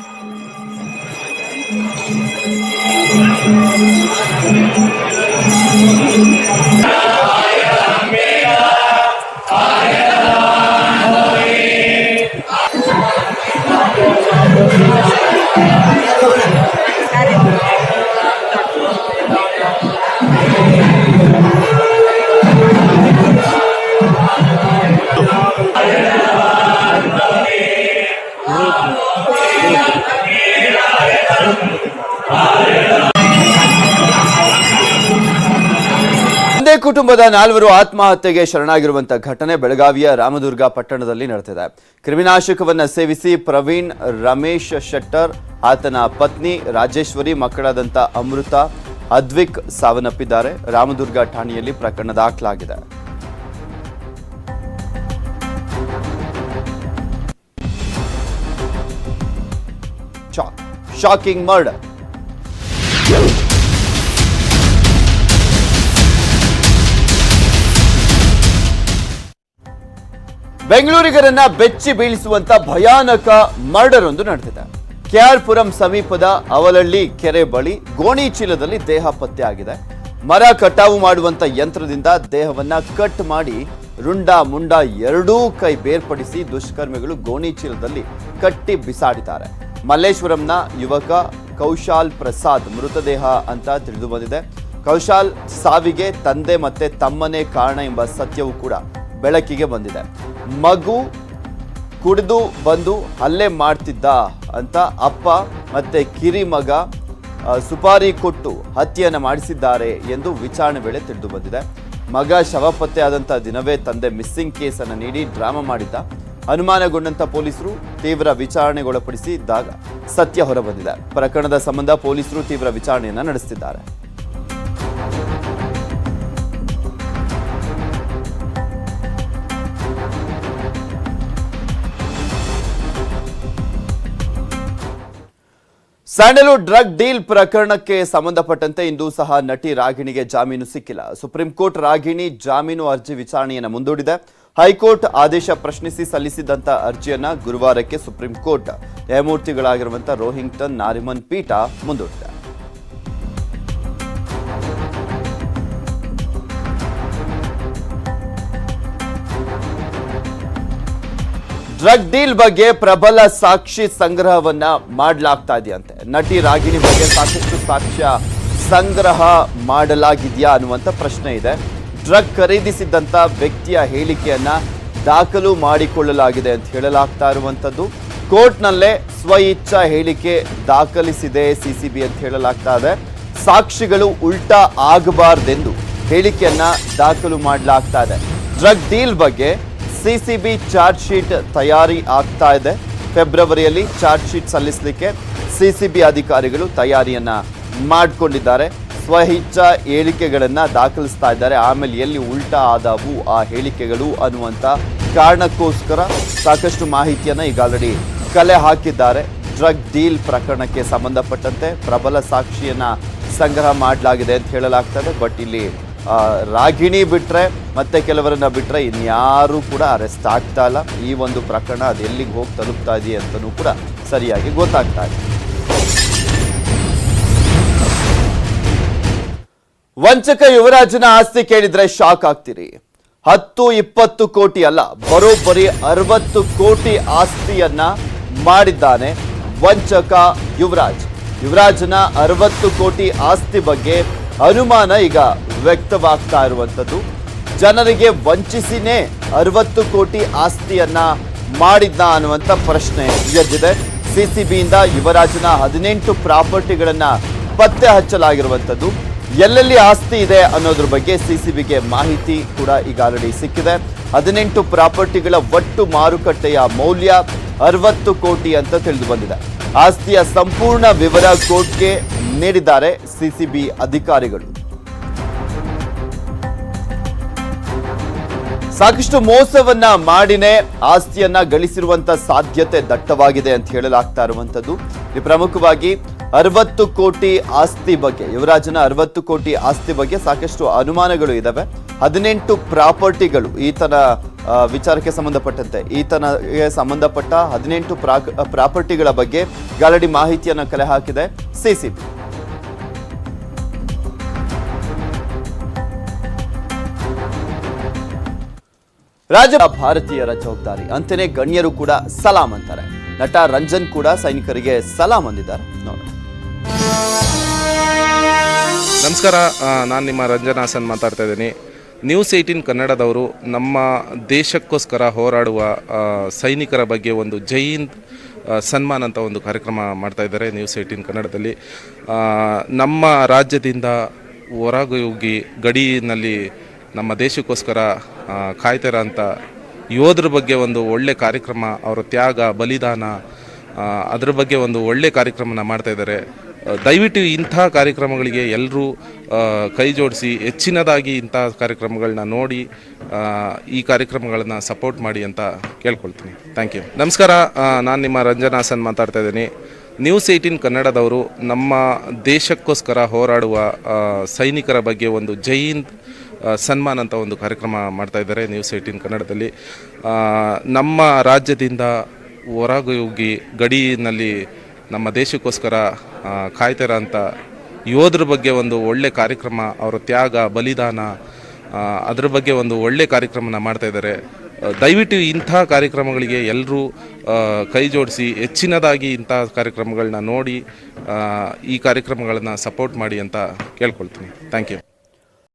ಒಂದೇ ಕುಟುಂಬದ 4 ಆತ್ಮಹತ್ಯೆಗೆ ಶರಣಾಗಿರುವಂತಹ ಘಟನೆ ಬೆಳಗಾವಿಯ ರಾಮದುರ್ಗ ಪಟ್ಟಣದಲ್ಲಿ ನಡೆದಿದೆ. ಕ್ರಿಮಿನಾಶಕವನ್ನ ಸೇವಿಸಿ ಪ್ರವೀಣ್ ರಮೇಶ್ ಶೆಟ್ಟರ್, ಆತನ ಪತ್ನಿ ರಾಜೇಶ್ವರಿ, ಮಕ್ಕಳಾದಂಥ ಅಮೃತ, ಅದ್ವಿಕ್ ಸಾವನ್ನಪ್ಪಿದ್ದಾರೆ. ರಾಮದುರ್ಗ ಠಾಣೆಯಲ್ಲಿ ಪ್ರಕರಣ ದಾಖಲಾಗಿದೆ. Shocking murder. ಬೆಂಗಳೂರಿಗರನ್ನ ಬೆಚ್ಚಿ ಬೀಳಿಸುವಂತ ಭಯಾನಕ ಮರ್ಡರ್ ಒಂದು ನಡೆದಿದೆ. KR ಪುರಂ ಸಮೀಪದ ಅವಲಹಳ್ಳಿ ಕೆರೆ ಬಳಿ ಗೋಣಿ ಚೀಲದಲ್ಲಿ ದೇಹ ಪತ್ತೆ ಆಗಿದೆ. ಮರ ಕಟಾವು ಮಾಡುವಂತ ಯಂತ್ರದಿಂದ ದೇಹವನ್ನ ಕಟ್ ಮಾಡಿ ರುಂಡ ಮುಂಡ ಎರಡೂ ಕೈ ಬೇರ್ಪಡಿಸಿ ದುಷ್ಕರ್ಮಿಗಳು ಗೋಣಿ ಚೀಲದಲ್ಲಿ ಕಟ್ಟಿ ಬಿಸಾಡಿದ್ದಾರೆ. ಮಲ್ಲೇಶ್ವರಂನ ಯುವಕ ಕೌಶಾಲ್ ಪ್ರಸಾದ್ ಮೃತದೇಹ ಅಂತ ತಿಳಿದು ಬಂದಿದೆ. ಕೌಶಾಲ್ ಸಾವಿಗೆ ತಂದೆ ಮತ್ತೆ ತಮ್ಮನೇ ಕಾರಣ ಎಂಬ ಸತ್ಯವೂ ಕೂಡ ಬೆಳಕಿಗೆ ಬಂದಿದೆ. ಮಗು ಕುಡಿದು ಬಂದು ಹಲ್ಲೆ ಮಾಡ್ತಿದ್ದ ಅಂತ ಅಪ್ಪ ಮತ್ತೆ ಕಿರಿ ಮಗ ಸುಪಾರಿ ಕೊಟ್ಟು ಹತ್ಯೆಯನ್ನ ಮಾಡಿಸಿದ್ದಾರೆ ಎಂದು ವಿಚಾರಣೆ ವೇಳೆ ತಿಳಿದು ಬಂದಿದೆ. ಮಗ ಶವ ಪತ್ತೆಯಾದಂಥ ದಿನವೇ ತಂದೆ ಮಿಸ್ಸಿಂಗ್ ಕೇಸ್ ಅನ್ನು ನೀಡಿ ಡ್ರಾಮಾ ಮಾಡಿದ್ದ. ಅನುಮಾನಗೊಂಡಂತ ಪೊಲೀಸರು ತೀವ್ರ ವಿಚಾರಣೆಗೊಳಪಡಿಸಿದ್ದಾಗ ಸತ್ಯ ಹೊರಬಂದಿದೆ. ಪ್ರಕರಣದ ಸಂಬಂಧ ಪೊಲೀಸರು ತೀವ್ರ ವಿಚಾರಣೆಯನ್ನ ನಡೆಸುತ್ತಿದ್ದಾರೆ. ಸ್ಯಾಂಡಲ್ವುಡ್ ಡ್ರಗ್ ಡೀಲ್ ಪ್ರಕರಣಕ್ಕೆ ಸಂಬಂಧಪಟ್ಟಂತೆ ಇಂದು ಸಹ ನಟಿ ರಾಗಿಣಿಗೆ ಜಾಮೀನು ಸಿಕ್ಕಿಲ್ಲ. ಸುಪ್ರೀಂ ಕೋರ್ಟ್ ರಾಗಿಣಿ ಜಾಮೀನು ಅರ್ಜಿ ವಿಚಾರಣೆಯನ್ನು ಮುಂದೂಡಿದೆ. ಹೈಕೋರ್ಟ್ ಆದೇಶ ಪ್ರಶ್ನಿಸಿ ಸಲ್ಲಿಸಿದಂತ ಅರ್ಜಿಯನ್ನ ಗುರುವಾರಕ್ಕೆ ಸುಪ್ರೀಂ ಕೋರ್ಟ್ ನ್ಯಾಯಮೂರ್ತಿಗಳಾಗಿರುವಂತಹ ರೋಹಿಂಗ್ಟನ್ ನಾರಿಮನ್ ಪೀಠ ಮುಂದೂಡಿದೆ. ಡ್ರಗ್ ಡೀಲ್ ಬಗ್ಗೆ ಪ್ರಬಲ ಸಾಕ್ಷಿ ಸಂಗ್ರಹವನ್ನ ಮಾಡಲಾಗ್ತಾ ಇದೆಯಂತೆ. ನಟಿ ರಾಗಿಣಿ ಬಗ್ಗೆ ಸಾಕಷ್ಟು ಸಾಕ್ಷ್ಯ ಸಂಗ್ರಹ ಮಾಡಲಾಗಿದೆಯಾ ಅನ್ನುವಂಥ ಪ್ರಶ್ನೆ ಇದೆ. ಡ್ರಗ್ ಖರೀದಿಸಿದಂತ ವ್ಯಕ್ತಿಯ ಹೇಳಿಕೆಯನ್ನ ದಾಖಲು ಮಾಡಿಕೊಳ್ಳಲಾಗಿದೆ ಅಂತ ಹೇಳಲಾಗ್ತಾ ಇರುವಂಥದ್ದು. ಕೋರ್ಟ್ನಲ್ಲೇ ಸ್ವಇಚ್ಛಾ ಹೇಳಿಕೆ ದಾಖಲಿಸಿದೆ ಸಿಸಿಬಿ ಅಂತ ಹೇಳಲಾಗ್ತಾ ಇದೆ. ಸಾಕ್ಷಿಗಳು ಉಲ್ಟಾ ಆಗಬಾರ್ದೆಂದು ಹೇಳಿಕೆಯನ್ನ ದಾಖಲು ಮಾಡಲಾಗ್ತಾ ಇದೆ. ಡ್ರಗ್ ಡೀಲ್ ಬಗ್ಗೆ ಸಿಸಿಬಿ ಚಾರ್ಜ್ ಶೀಟ್ ತಯಾರಿ ಆಗ್ತಾ ಇದೆ. ಫೆಬ್ರವರಿಯಲ್ಲಿ ಚಾರ್ಜ್ ಶೀಟ್ ಸಲ್ಲಿಸಲಿಕ್ಕೆ ಸಿಸಿಬಿ ಅಧಿಕಾರಿಗಳು ತಯಾರಿಯನ್ನ ಮಾಡಿಕೊಂಡಿದ್ದಾರೆ. ಸ್ವಇಚ್ಛಾ ಹೇಳಿಕೆಗಳನ್ನ ದಾಖಲಿಸ್ತಾ ಇದ್ದಾರೆ. ಆಮೇಲೆ ಎಲ್ಲಿ ಉಲ್ಟಾ ಆದವು ಆ ಹೇಳಿಕೆಗಳು ಅನ್ನುವಂಥ ಕಾರಣಕ್ಕೋಸ್ಕರ ಸಾಕಷ್ಟು ಮಾಹಿತಿಯನ್ನ ಈಗ ಆಲ್ರೆಡಿ ಕಲೆ ಹಾಕಿದ್ದಾರೆ. ಡ್ರಗ್ ಡೀಲ್ ಪ್ರಕರಣಕ್ಕೆ ಸಂಬಂಧಪಟ್ಟಂತೆ ಪ್ರಬಲ ಸಾಕ್ಷಿಯನ್ನ ಸಂಗ್ರಹ ಮಾಡಲಾಗಿದೆ ಅಂತ ಹೇಳಲಾಗ್ತದೆ. ಬಟ್ ಇಲ್ಲಿ ರಾಗಿಣಿ ಬಿಟ್ರೆ ಮತ್ತೆ ಕೆಲವರನ್ನ ಬಿಟ್ರೆ ಇನ್ಯಾರು ಕೂಡ ಅರೆಸ್ಟ್ ಆಗ್ತಾ ಇಲ್ಲ. ಈ ಒಂದು ಪ್ರಕರಣ ಅದು ಎಲ್ಲಿಗೆ ಹೋಗಿ ತಲುಪ್ತಾ ಇದೆ ಅಂತಲೂ ಕೂಡ ಸರಿಯಾಗಿ ಗೊತ್ತಾಗ್ತಾ ಇದೆ. ವಂಚಕ ಯುವರಾಜನ ಆಸ್ತಿ ಕೇಳಿದ್ರೆ ಶಾಕ್ ಆಗ್ತೀರಿ. 10-20 ಕೋಟಿ ಅಲ್ಲ, ಬರೋಬ್ಬರಿ 60 ಕೋಟಿ ಆಸ್ತಿಯನ್ನ ಮಾಡಿದ್ದಾನೆ ವಂಚಕ ಯುವರಾಜ್. ಯುವರಾಜನ 60 ಕೋಟಿ ಆಸ್ತಿ ಬಗ್ಗೆ ಅನುಮಾನ ಈಗ ವ್ಯಕ್ತವಾಗ್ತಾ ಇರುವಂಥದ್ದು. ಜನರಿಗೆ ವಂಚಿಸಿನೇ 60 ಕೋಟಿ ಆಸ್ತಿಯನ್ನ ಮಾಡಿದ್ದ ಅನ್ನುವಂಥ ಪ್ರಶ್ನೆ ಎದ್ದಿದೆ. ಸಿಸಿಬಿಯಿಂದ ಯುವರಾಜನ 18 ಪ್ರಾಪರ್ಟಿಗಳನ್ನ ಪತ್ತೆ ಹಚ್ಚಲಾಗಿರುವಂಥದ್ದು. ಎಲ್ಲೆಲ್ಲಿ ಆಸ್ತಿ ಇದೆ ಅನ್ನೋದ್ರ ಬಗ್ಗೆ ಸಿಸಿಬಿಗೆ ಮಾಹಿತಿ ಕೂಡ ಈಗ ಆಲ್ರೆಡಿ ಸಿಕ್ಕಿದೆ. 18 ಪ್ರಾಪರ್ಟಿಗಳ ಒಟ್ಟು ಮಾರುಕಟ್ಟೆಯ ಮೌಲ್ಯ 60 ಕೋಟಿ ಅಂತ ತಿಳಿದು ಬಂದಿದೆ. ಆಸ್ತಿಯ ಸಂಪೂರ್ಣ ವಿವರ ಕೋರ್ಟ್ಗೆ ನೀಡಿದ್ದಾರೆ ಸಿಸಿಬಿ ಅಧಿಕಾರಿಗಳು. ಸಾಕಷ್ಟು ಮೋಸವನ್ನ ಮಾಡಿನೇ ಆಸ್ತಿಯನ್ನ ಗಳಿಸಿರುವಂತ ಸಾಧ್ಯತೆ ದಟ್ಟವಾಗಿದೆ ಅಂತ ಹೇಳಲಾಗ್ತಾ ಇರುವಂತದ್ದು. ಈ ಪ್ರಮುಖವಾಗಿ 60 ಕೋಟಿ ಆಸ್ತಿ ಬಗ್ಗೆ, ಯುವರಾಜನ 60 ಕೋಟಿ ಆಸ್ತಿ ಬಗ್ಗೆ ಸಾಕಷ್ಟು ಅನುಮಾನಗಳು ಇದಾವೆ. 18 ಪ್ರಾಪರ್ಟಿಗಳು ಈತನ ವಿಚಾರಕ್ಕೆ ಸಂಬಂಧಪಟ್ಟಂತೆ ಈತನಿಗೆ ಸಂಬಂಧಪಟ್ಟ 18 ಪ್ರಾಪರ್ಟಿಗಳ ಬಗ್ಗೆ ಆಲ್ರೆಡಿ ಮಾಹಿತಿಯನ್ನು ಕಲೆ ಹಾಕಿದೆ ಸಿಸಿಬಿ. ರಾಜ್ಯ ಭಾರತೀಯರ ಜವಾಬ್ದಾರಿ ಅಂತೆಯೇ ಗಣ್ಯರು ಕೂಡ ಸಲಾಂ ಅಂತಾರೆ. ನಟ ರಂಜನ್ ಕೂಡ ಸೈನಿಕರಿಗೆ ಸಲಾಂ ಅಂದಿದ್ದಾರೆ. ನೋಡಿ. ನಮಸ್ಕಾರ, ನಾನು ನಿಮ್ಮ ರಂಜನ್ ಹಾಸನ್ ಮಾತಾಡ್ತಾ ಇದ್ದೀನಿ. ನ್ಯೂಸ್ 18 ಕನ್ನಡದವರು ನಮ್ಮ ದೇಶಕ್ಕೋಸ್ಕರ ಹೋರಾಡುವ ಸೈನಿಕರ ಬಗ್ಗೆ ಒಂದು ಜೈ ಹಿಂದ್ ಸನ್ಮಾನ್ ಅಂತ ಒಂದು ಕಾರ್ಯಕ್ರಮ ಮಾಡ್ತಾ ಇದ್ದಾರೆ ನ್ಯೂಸ್ 18 ಕನ್ನಡದಲ್ಲಿ. ನಮ್ಮ ರಾಜ್ಯದಿಂದ ಹೊರಗೋಗಿ ಗಡಿಯಲ್ಲಿ ನಮ್ಮ ದೇಶಕ್ಕೋಸ್ಕರ ಕಾಯ್ತಾರ ಅಂತ ಯೋಧರ ಬಗ್ಗೆ ಒಂದು ಒಳ್ಳೆ ಕಾರ್ಯಕ್ರಮ, ಅವರ ತ್ಯಾಗ ಬಲಿದಾನ, ಅದ್ರ ಬಗ್ಗೆ ಒಂದು ಒಳ್ಳೆ ಕಾರ್ಯಕ್ರಮನ ಮಾಡ್ತಾ ಇದ್ದಾರೆ. ದಯವಿಟ್ಟು ಇಂಥ ಕಾರ್ಯಕ್ರಮಗಳಿಗೆ ಎಲ್ಲರೂ ಕೈ ಜೋಡಿಸಿ ಹೆಚ್ಚಿನದಾಗಿ ಇಂಥ ಕಾರ್ಯಕ್ರಮಗಳನ್ನ ನೋಡಿ ಈ ಕಾರ್ಯಕ್ರಮಗಳನ್ನ ಸಪೋರ್ಟ್ ಮಾಡಿ ಅಂತ ಕೇಳ್ಕೊಳ್ತೀನಿ. Thank you. ನಮಸ್ಕಾರ, ನಾನು ನಿಮ್ಮ ರಂಜನ್ ಹಾಸನ್ ಮಾತಾಡ್ತಾ ಇದ್ದೀನಿ. ನ್ಯೂಸ್ 18 ಕನ್ನಡದವರು ನಮ್ಮ ದೇಶಕ್ಕೋಸ್ಕರ ಹೋರಾಡುವ ಸೈನಿಕರ ಬಗ್ಗೆ ಒಂದು ಜೈ ಹಿಂದ್ ಸನ್ಮಾನ್ ಅಂತ ಒಂದು ಕಾರ್ಯಕ್ರಮ ಮಾಡ್ತಾ ಇದ್ದಾರೆ ನ್ಯೂಸ್ 18 ಕನ್ನಡದಲ್ಲಿ. ನಮ್ಮ ರಾಜ್ಯದಿಂದ ಹೊರಗೋಗಿ ಗಡಿಯಲ್ಲಿ ನಮ್ಮ ದೇಶಕ್ಕೋಸ್ಕರ ಕಾಯ್ತಾರ ಅಂತ ಯೋಧರ ಬಗ್ಗೆ ಒಂದು ಒಳ್ಳೆ ಕಾರ್ಯಕ್ರಮ, ಅವರ ತ್ಯಾಗ ಬಲಿದಾನ, ಅದ್ರ ಬಗ್ಗೆ ಒಂದು ಒಳ್ಳೆ ಕಾರ್ಯಕ್ರಮನ ಮಾಡ್ತಾ ಇದ್ದಾರೆ. ದಯವಿಟ್ಟು ಇಂಥ ಕಾರ್ಯಕ್ರಮಗಳಿಗೆ ಎಲ್ಲರೂ ಕೈ ಜೋಡಿಸಿ ಹೆಚ್ಚಿನದಾಗಿ ಇಂಥ ಕಾರ್ಯಕ್ರಮಗಳನ್ನ ನೋಡಿ ಈ ಕಾರ್ಯಕ್ರಮಗಳನ್ನು ಸಪೋರ್ಟ್ ಮಾಡಿ ಅಂತ ಕೇಳ್ಕೊಳ್ತೀನಿ. Thank you.